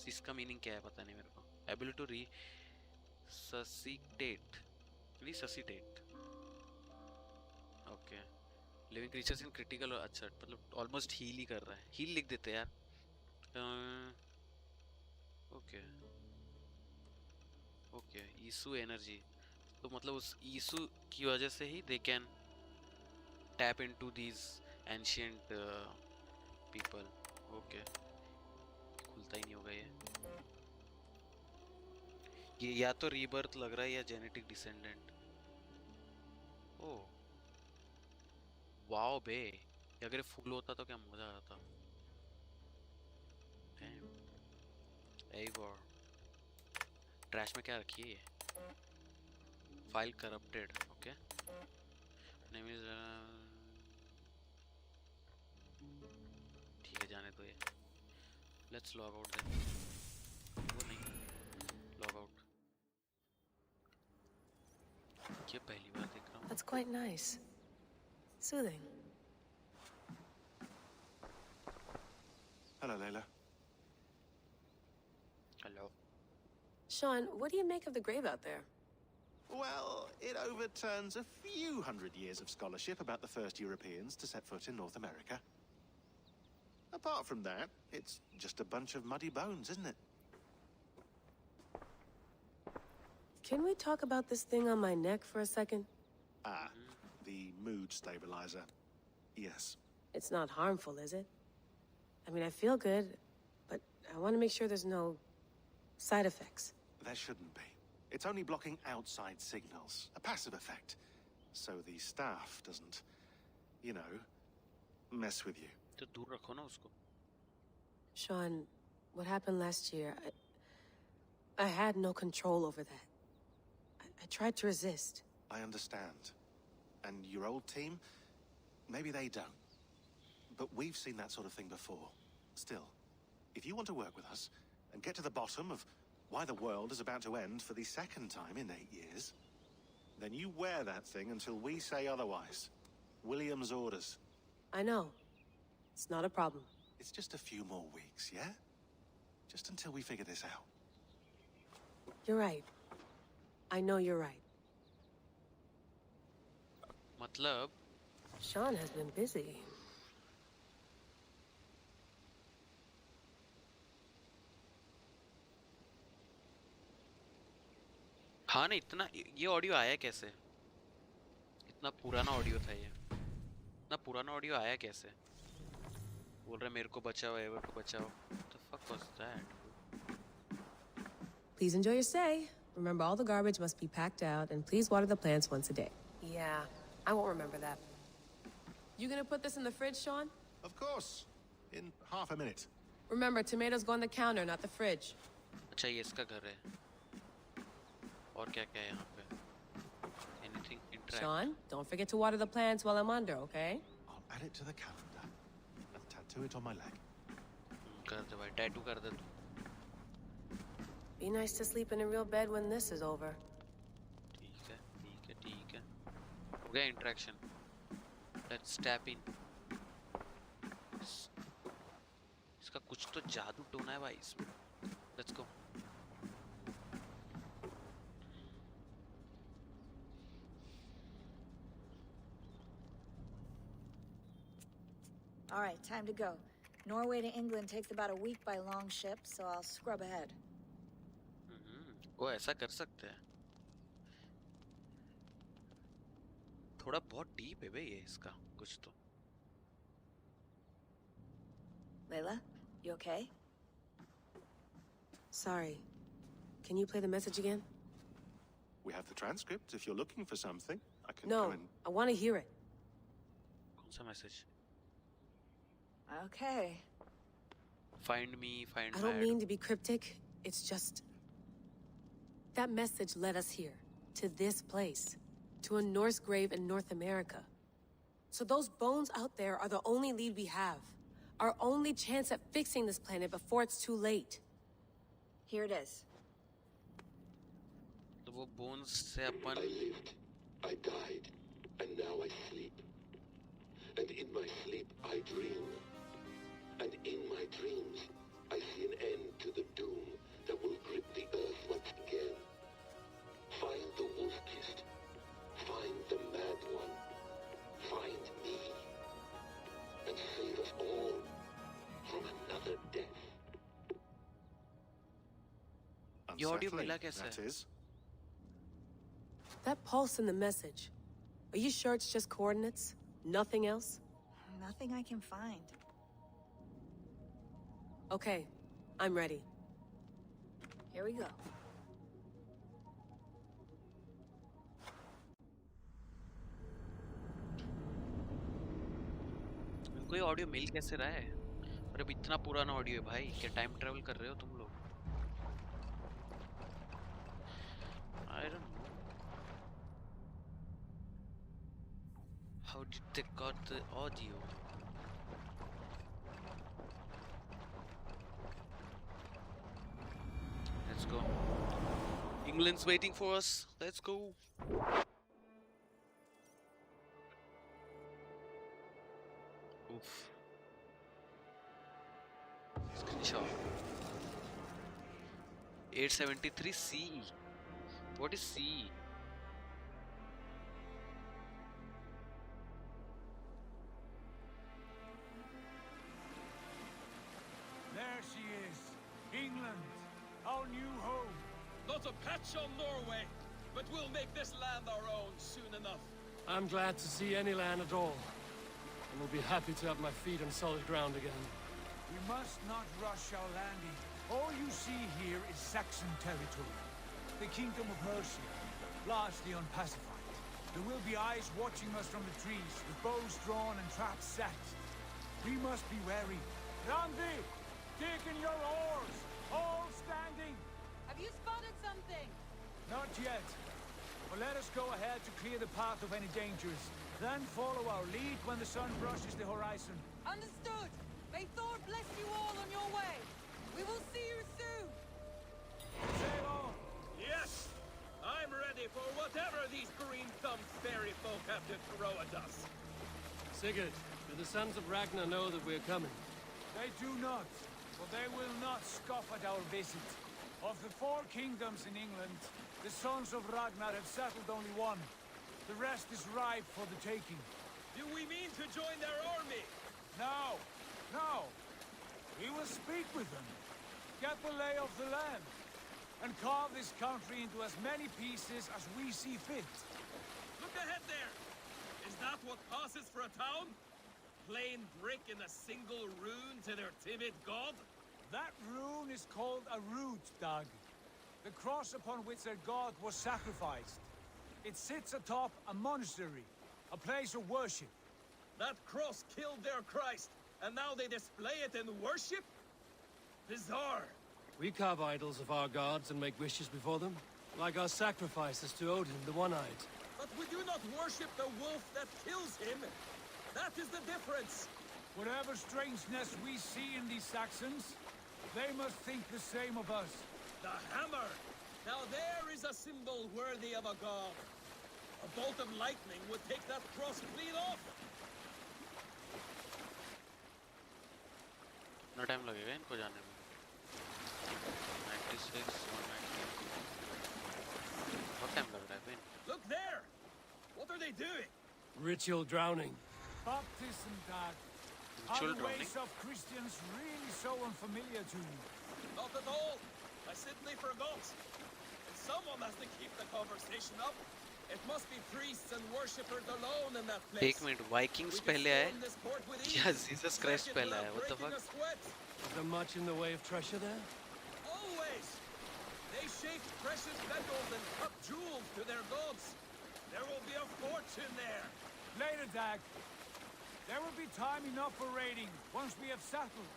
[SPEAKER 1] इसका मीनिंग क्या है पता नहीं मेरे को. ability to resuscitate. Okay. Living creatures in critical, अच्छा मतलब almost heal ही कर रहा है. Heal लिख देते यार. Okay. Okay. ईसु energy. तो मतलब उस ईसु की वजह से ही they can tap into these ancient people. Okay. खुलता ही नहीं होगा ये या तो रीबर्थ लग रहा है या जेनेटिक डिसेंडेंट. ओह वाओ बे, अगर फुल होता तो क्या मजा आता. एवर ट्रैश में क्या रखी है ये? File corrupted. Okay name is ठीक है जाने दो ये. Let's log out then. वो नहीं लॉग आउट. ये पहली बार देख रहा हूँ.
[SPEAKER 22] That's quite nice. Soothing.
[SPEAKER 3] Hello, Layla.
[SPEAKER 1] Hello.
[SPEAKER 22] Sean, what do you make of the grave out there?
[SPEAKER 3] Well, it overturns a few hundred years of scholarship about the first Europeans to set foot in North America. Apart from that, it's just a bunch of muddy bones, isn't it?
[SPEAKER 22] Can we talk about this thing on my neck for a second?
[SPEAKER 3] Ah, the mood stabilizer. Yes.
[SPEAKER 22] It's not harmful, is it? I mean, I feel good, but I want to make sure there's no side effects.
[SPEAKER 3] There shouldn't be. It's only blocking outside signals, a passive effect, so the staff doesn't, you know, mess with you.
[SPEAKER 1] तो दूर रखो ना उसको.
[SPEAKER 22] Sean, what happened last year, I had no control over that. I tried to resist.
[SPEAKER 3] I understand. And your old team, maybe they don't. But we've seen that sort of thing before. Still, if you want to work with us and get to the bottom of why the world is about to end for the second time in 8 years, then you wear that thing until we say otherwise. William's orders.
[SPEAKER 22] I know. It's not a problem.
[SPEAKER 3] It's just a few more weeks, yeah? Just until we figure this out.
[SPEAKER 22] You're right. I know you're right.
[SPEAKER 1] मतलब
[SPEAKER 22] Sean has been busy.
[SPEAKER 1] हाँ नहीं इतना ये audio आया कैसे? इतना पुराना audio था ये. इतना पुराना ऑडियो आया कैसे? बोल रहे मेरे को बचाओ, एवर को बचाओ. What the fuck was that?
[SPEAKER 22] Please enjoy your stay. Remember, all the garbage must be packed out, and please water the plants once a day. Yeah, I won't remember that. You gonna put this in the fridge, Sean?
[SPEAKER 3] Of course. In half a minute.
[SPEAKER 22] Remember, tomatoes go on the counter, not the fridge.
[SPEAKER 1] अच्छा ये इसका घर है. और क्या क्या है यहाँ पे? Anything interact?
[SPEAKER 22] Sean, don't forget to water the plants while I'm under, okay?
[SPEAKER 3] I'll add it to the calendar and tattoo it on my leg.
[SPEAKER 1] कर दे भाई, tattoo कर दे तू.
[SPEAKER 22] Be nice to sleep in a real bed when this is over.
[SPEAKER 1] ठीक है, ठीक है, ठीक है. हो गया interaction. Let's tap in. इसका कुछ तो जादू टोना है भाई इसमें. Let's go.
[SPEAKER 6] All right, time to go. Norway to England takes about a week by long ship, so I'll scrub ahead.
[SPEAKER 1] वो ऐसा कर सकते हैं. थोड़ा बहुत डीप है बे ये इसका कुछ तो.
[SPEAKER 6] Layla, you okay?
[SPEAKER 22] Sorry. Can you play the message again?
[SPEAKER 3] We have the transcript if you're looking for something. I can
[SPEAKER 22] No,
[SPEAKER 3] go and...
[SPEAKER 22] I want to hear it.
[SPEAKER 1] कौन सा message?
[SPEAKER 6] Okay.
[SPEAKER 1] Find me, find
[SPEAKER 22] I don't
[SPEAKER 1] Mad.
[SPEAKER 22] mean to be cryptic. It's just... That message led us here. To this place. To a Norse grave in North America. So those bones out there are the only lead we have. Our only chance at fixing this planet before it's too late.
[SPEAKER 6] Here it is.
[SPEAKER 1] तो वो bones से अपन.
[SPEAKER 23] I lived, I died, and now I sleep. And in my sleep I dream. And in my dreams I see an end to the doom that will grip the Earth
[SPEAKER 1] ये audio
[SPEAKER 3] Unsettling,
[SPEAKER 1] मिला कैसे?
[SPEAKER 3] that is.
[SPEAKER 22] That pulse in the message. Are you sure it's just coordinates? Nothing else?
[SPEAKER 6] Nothing I can find.
[SPEAKER 22] Okay, I'm ready.
[SPEAKER 6] Here we go.
[SPEAKER 1] इनको ये audio मिल कैसे रहा है? अरे अब इतना पुराना ऑडियो है भाई, क्या टाइम ट्रेवल कर रहे हो तुम लोग? I don't know. How did they got the audio? Let's go. England's waiting for us. Let's go. Oof. Screenshot. 873 CE. What is CE?
[SPEAKER 5] There she is. England. Our new home.
[SPEAKER 18] Not a patch on Norway, but we'll make this land our own soon enough.
[SPEAKER 4] I'm glad to see any land at all. And will be happy to have my feet on solid ground again.
[SPEAKER 5] We must not rush our landing. All you see here is Saxon territory. The Kingdom of Mercia, largely unpacified. There will be eyes watching us from the trees, with bows drawn and traps set. We must be wary. Randi! Dig in your oars! All standing!
[SPEAKER 9] Have you spotted something?
[SPEAKER 5] Not yet. But let us go ahead to clear the path of any dangers. Then follow our lead when the sun brushes the horizon.
[SPEAKER 9] Understood. May Thor bless you all on your way. We will see you soon.
[SPEAKER 5] Sail on.
[SPEAKER 18] Yes! I'm ready for whatever these green-thumbed fairy folk have to throw at us.
[SPEAKER 4] Sigurd, do the sons of Ragnar know that we're coming?
[SPEAKER 5] They do not, but they will not scoff at our visit. Of the 4 kingdoms in England, the sons of Ragnar have settled only one. The rest is ripe for the taking.
[SPEAKER 18] Do we mean to join their army?
[SPEAKER 5] No, no. We will speak with them, get the lay of the land, and carve this country into as many pieces as we see fit.
[SPEAKER 18] Look ahead there! Is that what passes for a town? Plain brick in a single rune to their timid god?
[SPEAKER 5] That rune is called a root, Doug. The cross upon which their god was sacrificed. It sits atop a monastery, a place of worship.
[SPEAKER 18] That cross killed their Christ, and now they display it in worship? Bizarre.
[SPEAKER 4] We carve idols of our gods and make wishes before them, like our sacrifices to Odin, the One-Eyed.
[SPEAKER 18] But we do not worship the wolf that kills him. That is the difference.
[SPEAKER 5] Whatever strangeness we see in these Saxons, they must think the same of us.
[SPEAKER 18] The hammer! Now there is a symbol worthy of a god. A bolt of lightning would take that cross clean off.
[SPEAKER 1] कितना time लगेगा इनको जाने में? 96, 190. बहुत time लग रहा है Ben.
[SPEAKER 18] Look there! What are they doing?
[SPEAKER 4] Ritual drowning.
[SPEAKER 5] Baptism, Dad. Are
[SPEAKER 1] Ritual
[SPEAKER 5] the
[SPEAKER 1] drowning?
[SPEAKER 5] ways of Christians really so unfamiliar to you?
[SPEAKER 18] Not at all. I simply forgot. And someone has to keep the conversation up. It must be priests and worshippers alone in that place.
[SPEAKER 1] एक minute, Vikings पहले आए या Jesus Christ पहले आया? What the fuck?
[SPEAKER 4] Is there much in the way of treasure there?
[SPEAKER 18] Always. They shaped precious metals and cut jewels to their gods. There will be a fortune there.
[SPEAKER 5] Later, Dag. There will be time enough for raiding once we have settled.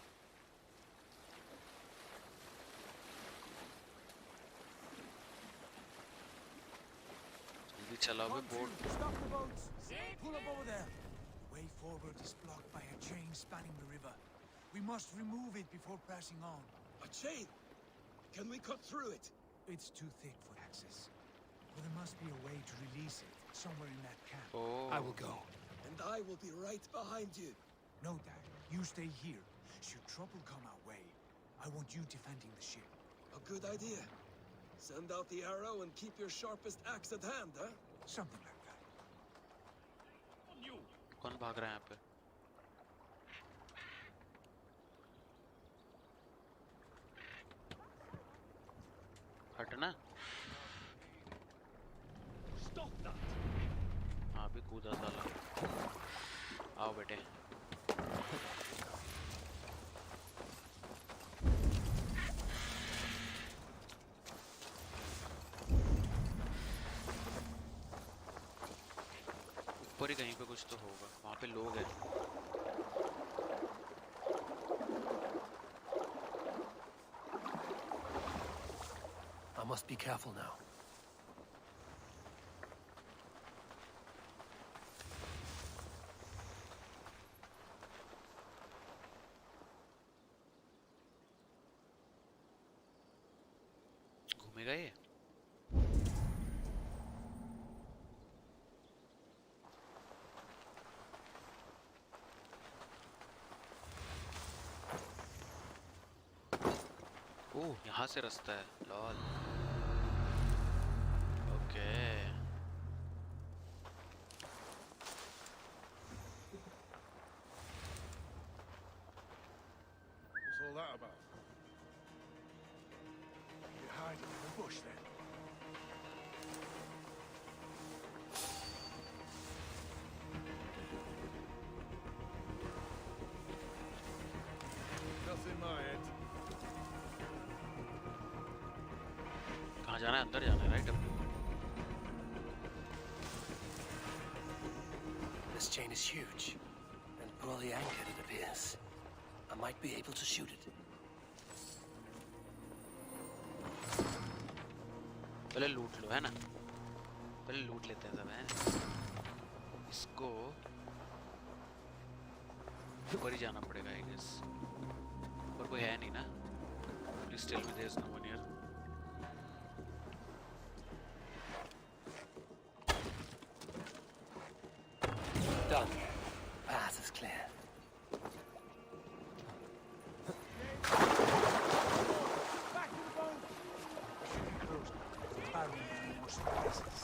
[SPEAKER 1] जल्दी चलाओ बे boat.
[SPEAKER 5] Stop the boats. Pull up over there. The way forward is blocked by a chain spanning the river. We must remove it before pressing on.
[SPEAKER 18] A chain? Can we cut through it?
[SPEAKER 5] It's too thick for access. But there must be a way to release it somewhere in that camp.
[SPEAKER 1] Oh.
[SPEAKER 4] I will go.
[SPEAKER 18] And I will be right behind you.
[SPEAKER 5] No, Dad. You stay here. Should trouble come our way, I want you defending the ship.
[SPEAKER 18] A good idea. Send out the arrow and keep your sharpest axe at hand, huh?
[SPEAKER 5] Something like that.
[SPEAKER 18] On you.
[SPEAKER 1] कौन भाग रहा है यहाँ पे? हटना। हाँ भी कूदा साला। आओ बेटे। ऊपर ही कहीं पे कुछ तो होगा, वहाँ पे लोग हैं।
[SPEAKER 4] I must be careful now.
[SPEAKER 1] घूमेगा ये? ओह, यहाँ से रास्ता है। Lol. Okay.
[SPEAKER 5] What's all that about? You're hiding in the bush then? Nothing my end.
[SPEAKER 1] कहाँ जाना है? अंदर जाना है, right?
[SPEAKER 4] This chain is huge and poorly anchored, it appears. I might be able to shoot it.
[SPEAKER 1] पहले लूट लो, है ना? पहले लूट लेते हैं सब, हैं? इसको ऊपर ही जाना पड़ेगा, I guess. ऊपर कोई है नहीं ना? Please tell me there's no one here.
[SPEAKER 4] Done. Path is clear.
[SPEAKER 5] Back to the boat! Close. Carry more surprises.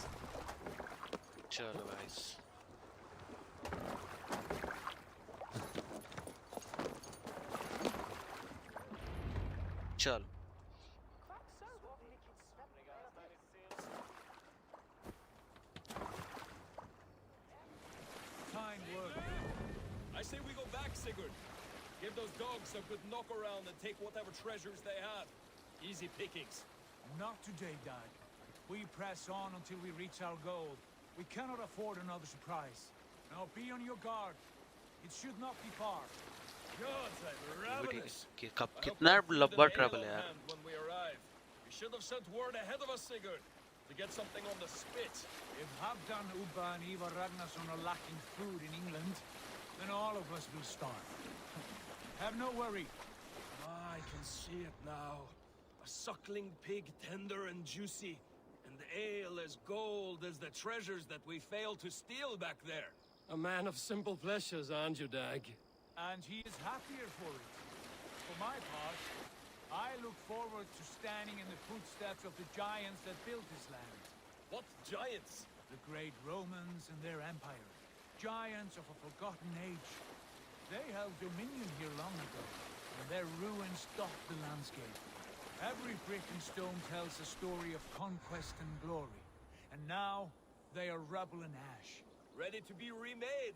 [SPEAKER 1] चलो guys. चलो।
[SPEAKER 5] Fine work.
[SPEAKER 18] I say we go back, Sigurd. Give those dogs a good knock around and take whatever treasures they have. Easy pickings.
[SPEAKER 5] Not today, Dag. We press on until we reach our goal. We cannot afford another surprise. Now be on your guard. It should not be far.
[SPEAKER 18] Gods, I'm ravenous.
[SPEAKER 1] कितना लंबा travel है यार?
[SPEAKER 18] When we arrive, you should have sent word ahead of us, Sigurd, to get something on the spit.
[SPEAKER 5] If Halfdan, Ubba, and Ivar Ragnarsson are lacking food in England, then all of us will starve. Have no worry.
[SPEAKER 18] I can see it now. A suckling pig, tender and juicy, and the ale as gold as the treasures that we failed to steal back there.
[SPEAKER 4] A man of simple pleasures, aren't you, Dag?
[SPEAKER 5] And he is happier for it. For my part, I look forward to standing in the footsteps of the giants that built this land.
[SPEAKER 18] What giants?
[SPEAKER 5] The great Romans and their empire. Giants of a forgotten age. They held dominion here long ago, and their ruins dot the landscape. Every brick and stone tells a story of conquest and glory. And now, they are rubble and ash.
[SPEAKER 18] Ready to be remade.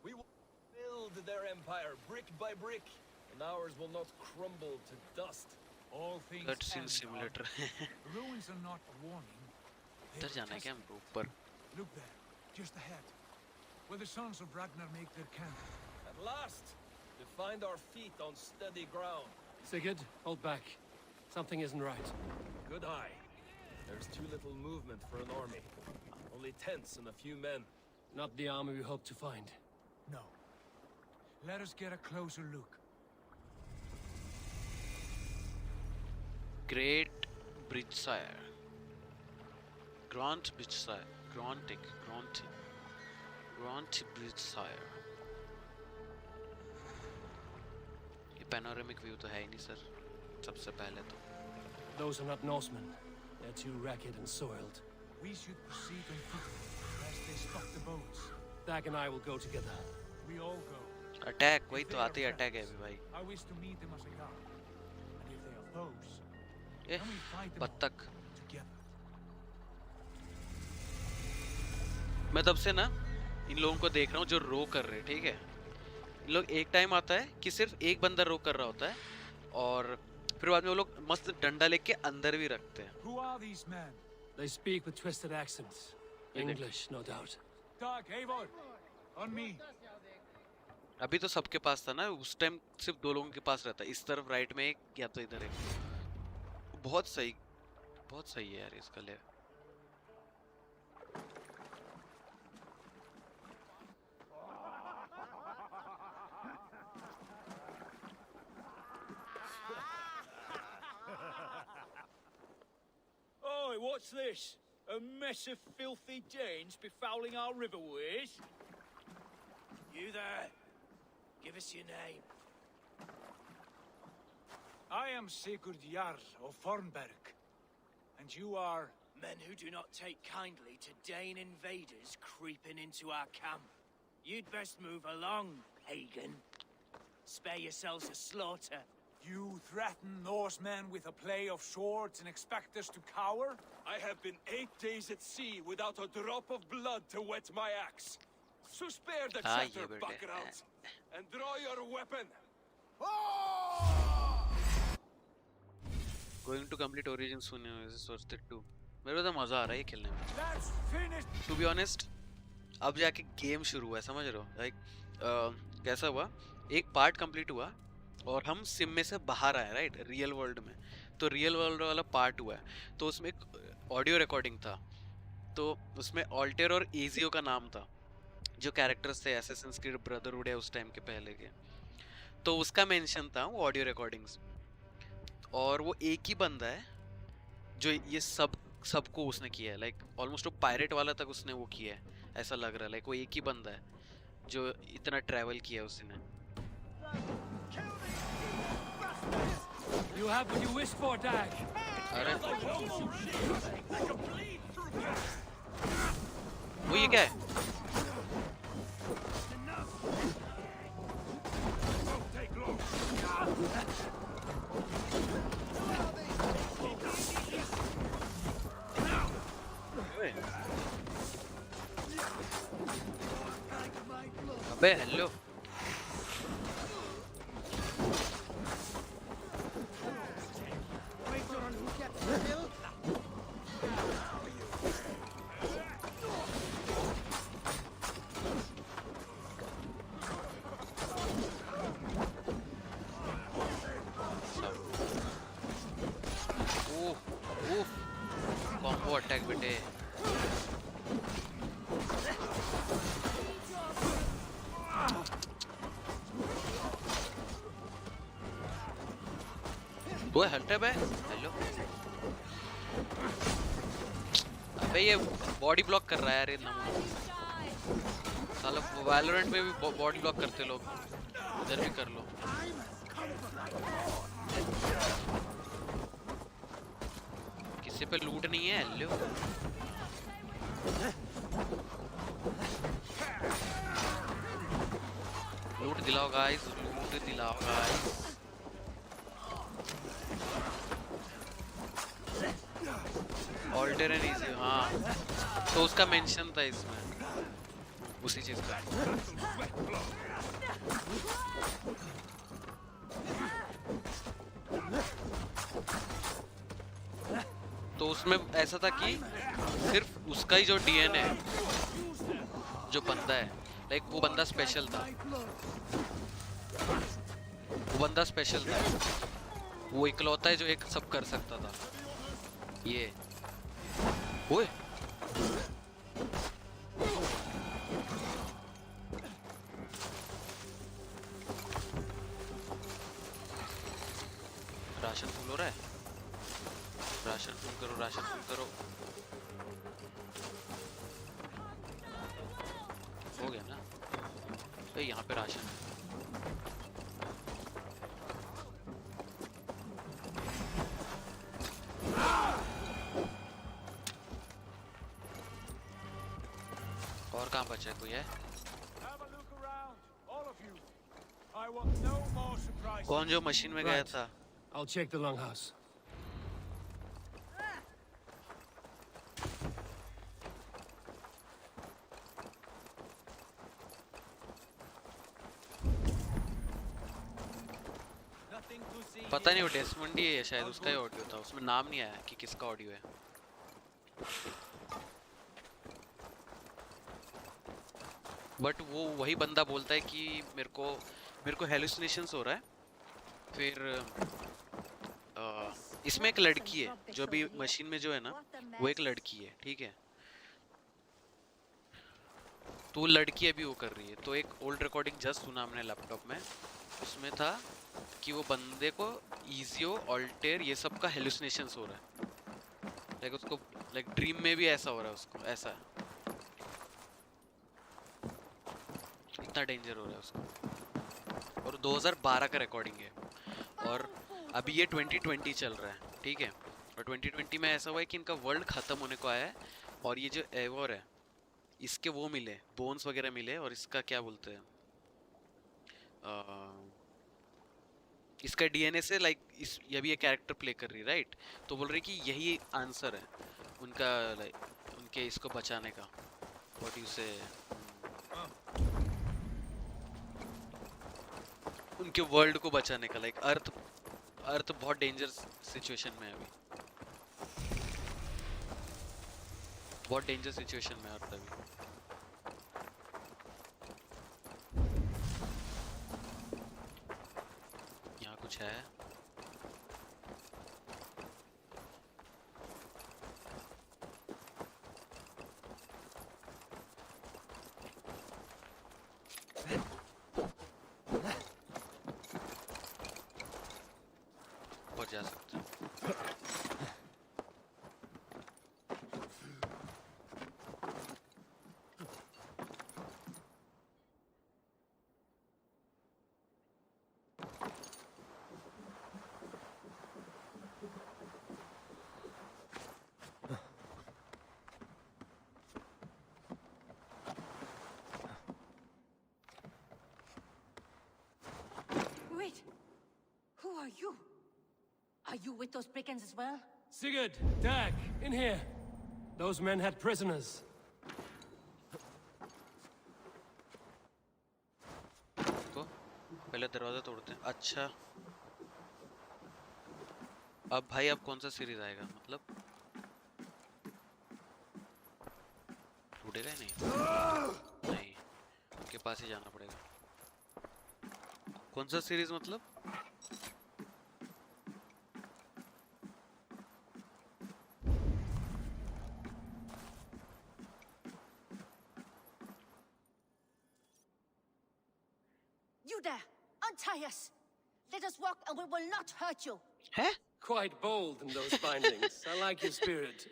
[SPEAKER 18] We will build their empire brick by brick, and ours will not crumble to dust.
[SPEAKER 5] All things
[SPEAKER 1] Cutscene simulator.
[SPEAKER 5] Ruins are not a warning.
[SPEAKER 1] इधर जाना है क्या हमको ऊपर?
[SPEAKER 5] Look there, just ahead, where the sons of Ragnar make their camp.
[SPEAKER 18] At last, to find our feet on steady ground.
[SPEAKER 4] Sigurd, hold back. Something isn't right.
[SPEAKER 18] Good eye. There's too little movement for an army. Only tents and a few men.
[SPEAKER 4] Not the army we hoped to find.
[SPEAKER 5] No. Let us get a closer look.
[SPEAKER 1] Great Bridgesire. Grant Bridgesire. Grantic. Bridgesire. ये panoramic view तो है ही नहीं sir. सबसे पहले तो.
[SPEAKER 4] Those are not Norsemen. They're too ragged and soiled.
[SPEAKER 5] We should proceed on foot, lest they stop the boats.
[SPEAKER 4] Dag and I will go together.
[SPEAKER 5] We all go.
[SPEAKER 1] Attack, वही तो आते ही attack है अभी भाई.
[SPEAKER 5] I wish to meet them as a guard. And if they oppose,
[SPEAKER 1] Eh,
[SPEAKER 5] then we fight them.
[SPEAKER 1] बत्तख. मैं तब से ना इन लोगों को देख रहा हूँ जो रो कर रहे हैं, ठीक है। इन लोग एक टाइम आता है कि सिर्फ एक बंदा रो कर रहा होता है और फिर बाद में वो लोग मस्त डंडा लेके अंदर भी रखते हैं।
[SPEAKER 5] Who are these men?
[SPEAKER 4] They speak with twisted accents. English, no doubt.
[SPEAKER 5] Doug, Eivor, on me.
[SPEAKER 1] अभी तो सबके पास था ना, उस टाइम सिर्फ 2 लोगों के पास रहता, इस तरफ राइट में एक या तो इधर एक। बहुत सही है यार इसका ले।
[SPEAKER 18] Oi, what's this? A mess of filthy Danes befouling our riverways? You there? Give us your name.
[SPEAKER 5] I am Sigurd Jarl of Fornberg. And you are...
[SPEAKER 18] Men who do not take kindly to Dane invaders creeping into our camp. You'd best move along, pagan. Spare yourselves a slaughter.
[SPEAKER 5] You threaten Norsemen with a play of swords and expect us to cower?
[SPEAKER 18] I have been 8 days at sea without a drop of blood to wet my axe. So spare the chatter, buckerouts, and draw your weapon.
[SPEAKER 1] Going to complete Origin soon. सोचते too. मेरे को तो मजा आ रहा है खेलने में। To be honest, अब जाके गेम शुरू हुआ है, समझ रहे हो? Like कैसा हुआ? एक पार्ट कंप्लीट हुआ और हम सिम में से बाहर आए, राइट, रियल वर्ल्ड में। तो रियल वर्ल्ड वाला पार्ट हुआ है, तो उसमें एक ऑडियो रिकॉर्डिंग था, तो उसमें ऑल्टेर और एजियो का नाम था, जो कैरेक्टर्स थे असैसिन्स क्रीड ब्रदरहुड है उस टाइम के पहले के, तो उसका मेंशन था वो ऑडियो रिकॉर्डिंग्स। और वो एक ही बंदा है जो ये सबको उसने किया है, लाइक ऑलमोस्ट वो पायरेट वाला तक उसने वो किया है, ऐसा लग रहा है। लाइक वो एक ही बंदा है जो इतना ट्रैवल किया है उसने।
[SPEAKER 4] You have what you wish for, Dag.
[SPEAKER 1] अरे वो ये क्या है? अबे हेलो, कॉम्बो अटैक बेटे। वो हटे बे, हेलो। अबे ये बॉडी ब्लॉक कर रहा है यार, ये साला वैलोरेंट में भी बॉडी ब्लॉक करते लोग, इधर भी कर लो। किसी पे लूट नहीं है, हेलो। लूट दिलाओ गाइस, लूट दिलाओ गाइस। ऑल्टर एंड इजी, हाँ, तो उसका मेंशन था इसमें, उसी चीज का। तो उसमें ऐसा था कि सिर्फ उसका ही जो डीएनए है, जो बंदा है, लाइक वो बंदा स्पेशल था, वो बंदा स्पेशल था, वो इकलौता है जो एक सब कर सकता था। ये ओए राशन फुल हो रहा है, राशन फुल करो, राशन फुल करो। हो गया ना भाई, यहाँ पे राशन है। और कहाँ बचा है, कोई है? कौन जो मशीन में गया था?
[SPEAKER 4] I'll check the longhouse.
[SPEAKER 1] पता नहीं वो डेस्मंड ही है शायद, उसका ही ऑडियो था, उसमें नाम नहीं आया कि किसका ऑडियो है। बट वो वही बंदा बोलता है कि मेरे को हेलुसिनेशंस हो रहा है। फिर इसमें एक लड़की है जो भी मशीन में जो है ना, वो एक लड़की है, ठीक है। तो वो लड़की अभी वो कर रही है। तो एक ओल्ड रिकॉर्डिंग जस्ट सुना हमने लैपटॉप में, उसमें था कि वो बंदे को ईजियो ऑल्टेर ये सब का हेलुसिनेशंस हो रहा है, लाइक उसको लाइक ड्रीम में भी ऐसा हो रहा है उसको, ऐसा इतना डेंजर हो रहा है उसको। और 2012 का रिकॉर्डिंग है और अभी ये 2020 चल रहा है, ठीक है। और 2020 में ऐसा हुआ है कि इनका वर्ल्ड ख़त्म होने को आया है और ये जो एवोर है इसके वो मिले, बोन्स वगैरह मिले, और इसका क्या बोलते हैं, इसका डीएनए से लाइक इस ये भी ये कैरेक्टर प्ले कर रही है, राइट। तो बोल रही कि यही आंसर है उनका, लाइक उनके इसको बचाने का, व्हाट यू से, उनके वर्ल्ड को बचाने का। लाइक अर्थ बहुत डेंजर सिचुएशन में है अभी, बहुत डेंजर सिचुएशन में अर्थ अभी। यहाँ कुछ है, और जा सकते हैं।
[SPEAKER 7] Wait! Who are you? Are you with those brigands as well?
[SPEAKER 4] Sigurd, Dag, in here. Those men had prisoners.
[SPEAKER 1] पहले दरवाजा तोड़ते हैं। अच्छा अब भाई अब कौन सा सीरीज आएगा, मतलब टूटेगा ही नहीं, नहीं उनके पास ही जाना पड़ेगा। कौन सा सीरीज मतलब?
[SPEAKER 7] You there! Untie us! Let us walk and we will not hurt you!
[SPEAKER 1] Huh?
[SPEAKER 4] Quite bold in those findings. I like your spirit.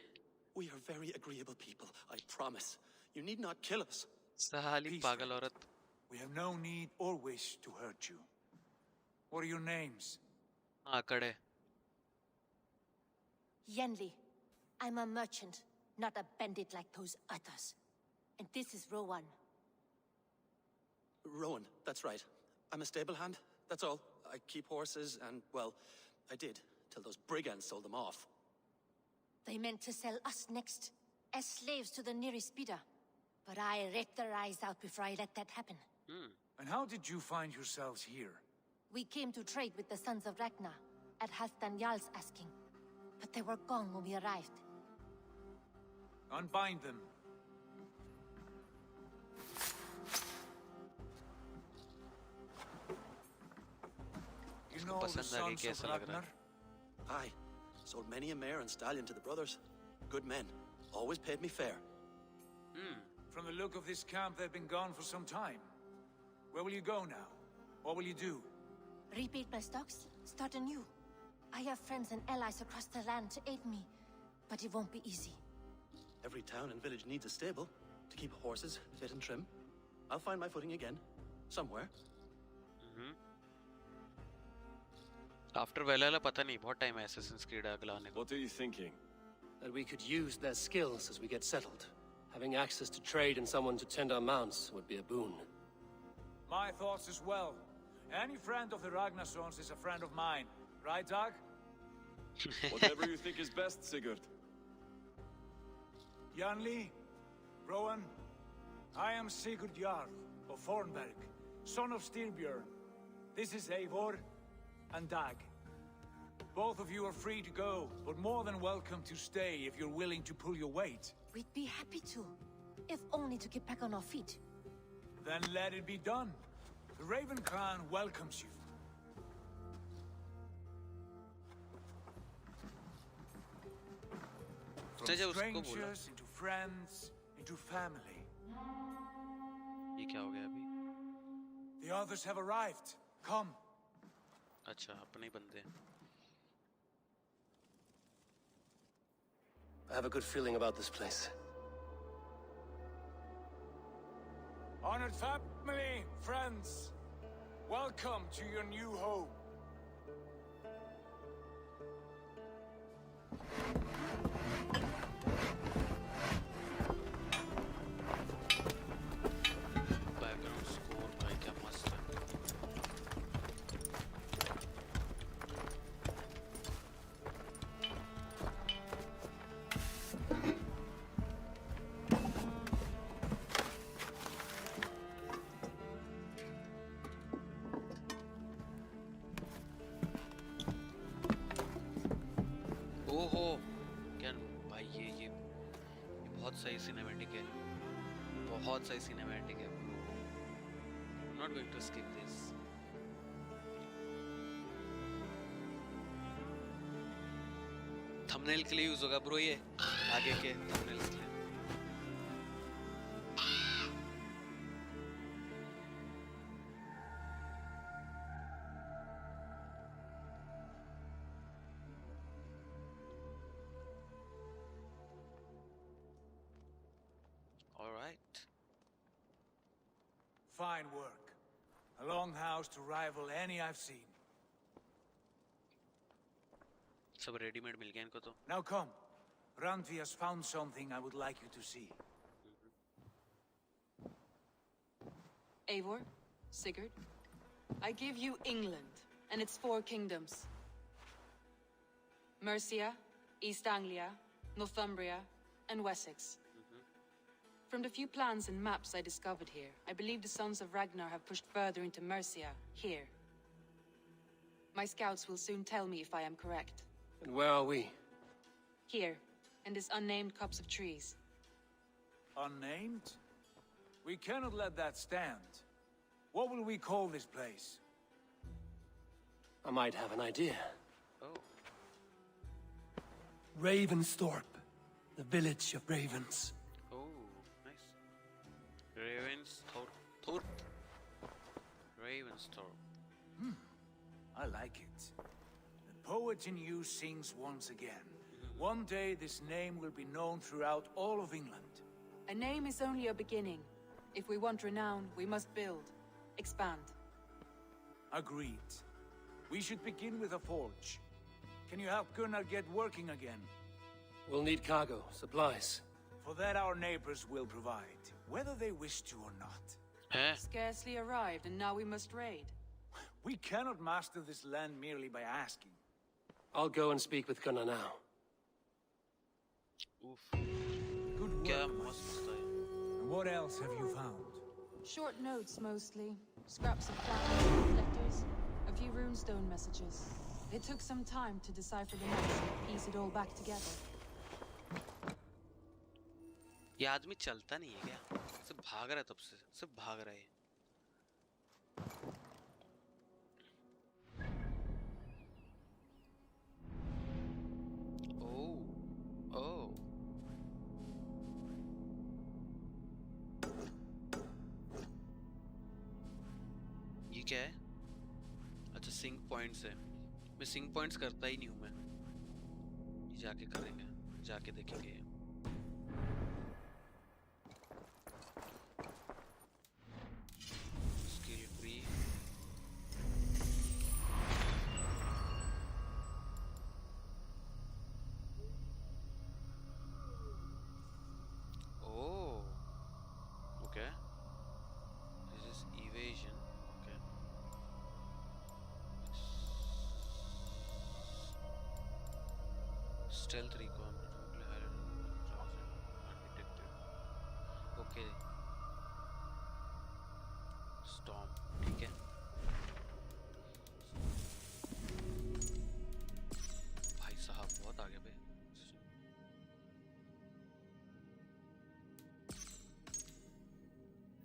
[SPEAKER 8] We are very agreeable people, I promise. You need not kill us.
[SPEAKER 1] साली पागल औरत।
[SPEAKER 5] We have no need or wish to hurt you. What are your names?
[SPEAKER 1] आकड़े।
[SPEAKER 7] Yenli, I'm a merchant, not a bandit like those others. And this is Rowan.
[SPEAKER 8] Rowan, that's right. I'm a stable hand, that's all. I keep horses and, well, I did, till those brigands sold them off.
[SPEAKER 7] They meant to sell us next, as slaves to the nearest bidder. But I raked their eyes out before I let that happen.
[SPEAKER 5] And how did you find yourselves here?
[SPEAKER 7] We came to trade with the Sons of Ragnar, at Halfdan Jarl's asking. But they were gone when we arrived.
[SPEAKER 5] Unbind them. You know the Sons of Ragnar?
[SPEAKER 8] Aye. Sold many a mare and stallion to the brothers. Good men. Always paid me fair.
[SPEAKER 5] From the look of this camp, they've been gone for some time. Where will you go now? What will you do?
[SPEAKER 7] Rebuild my stocks, start anew. I have friends and allies across the land to aid me, but it won't be easy.
[SPEAKER 8] Every town and village needs a stable to keep horses fit and trim. I'll find my footing again, somewhere.
[SPEAKER 1] After Valhalla, पता नहीं बहुत time है Assassin's Creed अगला आने को।
[SPEAKER 4] What are you thinking? That we could use their skills as we get settled. Having access to trade and someone to tend our mounts would be a boon.
[SPEAKER 5] My thoughts as well. Any friend of the Ragnarsons is a friend of mine. Right, Dag?
[SPEAKER 18] Whatever you think is best, Sigurd.
[SPEAKER 5] Janli, Rowan, I am Sigurd Jarl of Fornberg, son of Styrbjörn. This is Eivor and Dag. Both of you are free to go, but more than welcome to stay if you're willing to pull your weight.
[SPEAKER 7] We'd be happy to, if only to get back on our feet.
[SPEAKER 5] Then let it be done. The Raven Clan welcomes you. From strangers into friends into family.
[SPEAKER 1] ये क्या हो गया अभी?
[SPEAKER 5] The others have arrived. Come.
[SPEAKER 1] अच्छा, अपने ही बंदे हैं.
[SPEAKER 4] I have a good feeling about this place.
[SPEAKER 5] Honored family, friends, welcome to your new home.
[SPEAKER 1] Background score भाई क्या मस्त है. ओहो क्या भाई ये बहुत सही सिनेमैटिक है, बहुत सही सिनेमैटिक है. I'm not going to skip this. Thumbnail के लिए यूज होगा ब्रो ये, आगे के थंबनेल्स के लिए.
[SPEAKER 5] Fine work. A long house to rival any I've seen.
[SPEAKER 1] सब रेडीमेड मिल गया इनको तो.
[SPEAKER 5] Now come. Randvi has found something I would like you to see.
[SPEAKER 9] Eivor, Sigurd, I give you England and its 4 kingdoms. Mercia, East Anglia, Northumbria, and Wessex. From the few plans and maps I discovered here, I believe the Sons of Ragnar have pushed further into Mercia, here. My scouts will soon tell me if I am correct.
[SPEAKER 4] And where are we?
[SPEAKER 9] Here, in this unnamed copse of trees.
[SPEAKER 5] Unnamed? We cannot let that stand. What will we call this place?
[SPEAKER 4] I might have an idea.
[SPEAKER 1] Oh.
[SPEAKER 4] Ravensthorpe, the village of ravens.
[SPEAKER 1] Ravensthorpe. Ravensthorpe.
[SPEAKER 5] I like it. The poet in you sings once again. One day this name will be known throughout all of England.
[SPEAKER 9] A name is only a beginning. If we want renown, we must build. Expand.
[SPEAKER 5] Agreed. We should begin with a forge. Can you help Gunnar get working again?
[SPEAKER 4] We'll need cargo, supplies.
[SPEAKER 5] For that our neighbors will provide, whether they wish to or not.
[SPEAKER 9] Scarcely arrived, and now we must raid.
[SPEAKER 5] We cannot master this land merely by asking.
[SPEAKER 4] I'll go and speak with Gunnar now.
[SPEAKER 1] Oof.
[SPEAKER 5] Good work. And what else have you found?
[SPEAKER 9] Short notes, mostly. Scraps of plans, letters, a few runestone messages. It took some time to decipher the notes and piece it all back together.
[SPEAKER 1] ये आदमी चलता नहीं है क्या? सिर्फ भाग रहा है तब से, सिर्फ भाग रहा है. Oh. ये क्या है? अच्छा सिंक पॉइंट्स है. मैं सिंक पॉइंट्स करता ही नहीं हूँ मैं. ये जाके करेंगे, जाके देखेंगे. Stealth recon undetected. Okay. Storm. ठीक है.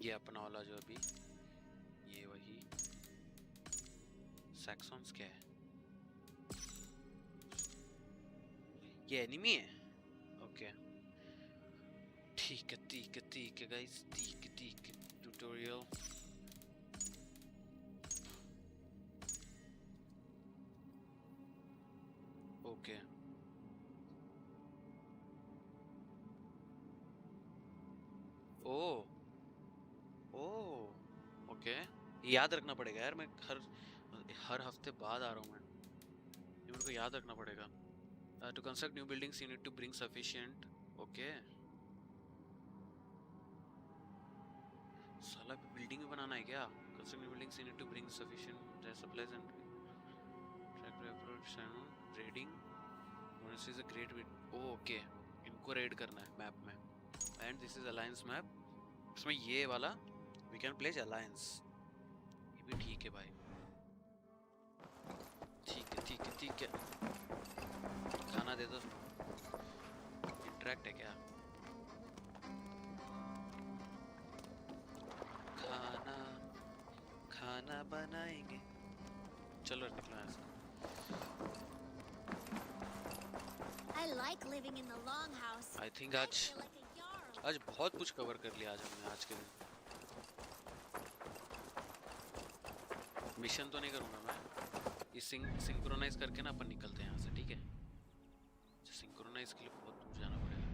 [SPEAKER 1] ये अपना वाला जो अभी ये वही सैक्सॉन्स क्या है? ये एनिमी है? ओके ठीक है गाइस, ठीक है ट्यूटोरियल। ओके ओ ओके, याद रखना पड़ेगा यार, मैं हर हफ्ते बाद आ रहा हूँ मैं, ये मेरे को याद रखना पड़ेगा। To construct new buildings you need to bring sufficient. Okay साला बिल्डिंग में बनाना है क्या? Construct new buildings you need to bring sufficient supplies and track approach reading this is a great wit. Okay इनको रेड करना है map में, and this is alliance map. इसमें ये वाला वी कैन प्लेस अलायंस, ये भी ठीक है भाई, ठीक है। खाना दे दो, इंटरेक्ट है क्या? खाना बनाएंगे, चलो निकलो यहाँ से।
[SPEAKER 6] I like living in the longhouse.
[SPEAKER 1] I think आज बहुत कुछ कवर कर लिया आज हमने आज के दिन। मिशन तो नहीं करूँगा मैं, ये सिंक्रोनाइज करके ना अपन निकलते हैं यहाँ से, ठीक है? सिंक्रोनाइज के लिए बहुत दूर जाना पड़ेगा,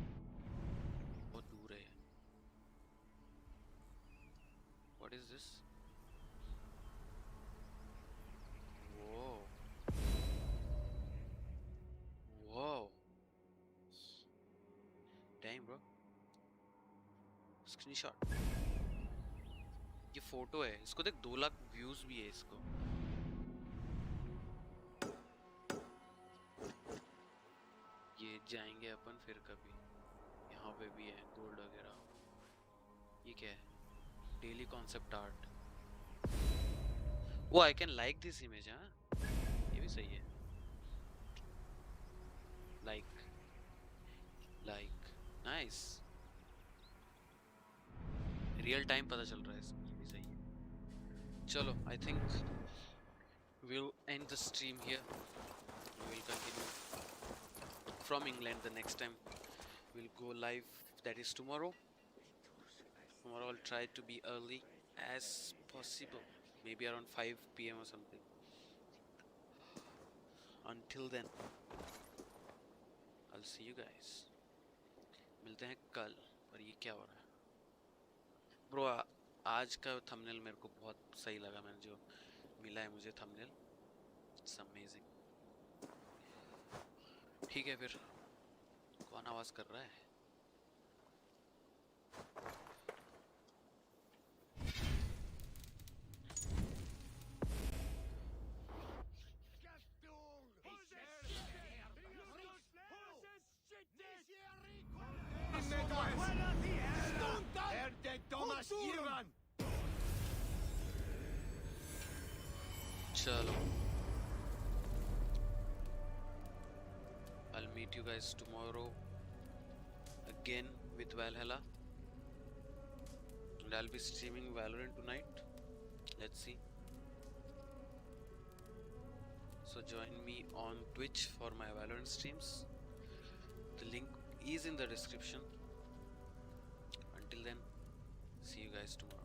[SPEAKER 1] बहुत दूर है। What is this? Wow. Damn bro. Screenshot, ये फोटो है, इसको देख 2 लाख व्यूज भी है इसको। ये जाएंगे अपन फिर कभी, यहाँ पे भी है गोल्ड वगैरह। ये क्या है? Daily concept art. वो I can like this image, हाँ ये भी सही है। लाइक नाइस, रियल टाइम पता चल रहा है इसमें, ये भी सही है। चलो I think we'll end the stream here. We will continue from England the next time. We'll go live, that is tomorrow. Tomorrow I'll try to be early as possible, maybe around 5 PM or something. Until then I'll see you guys. मिलते हैं कल। पर ये क्या हो रहा है bro? आज का थंबनेल मेरे को बहुत सही लगा, मैंने जो मिला है मुझे थंबनेल, इट्स अमेजिंग। ठीक है फिर, कौन आवाज कर रहा है? चलो, I'll meet you guys tomorrow again with Valhalla, and I'll be streaming Valorant tonight. Let's see. So join me on Twitch for my Valorant streams. The link is in the description. Until then, see you guys tomorrow.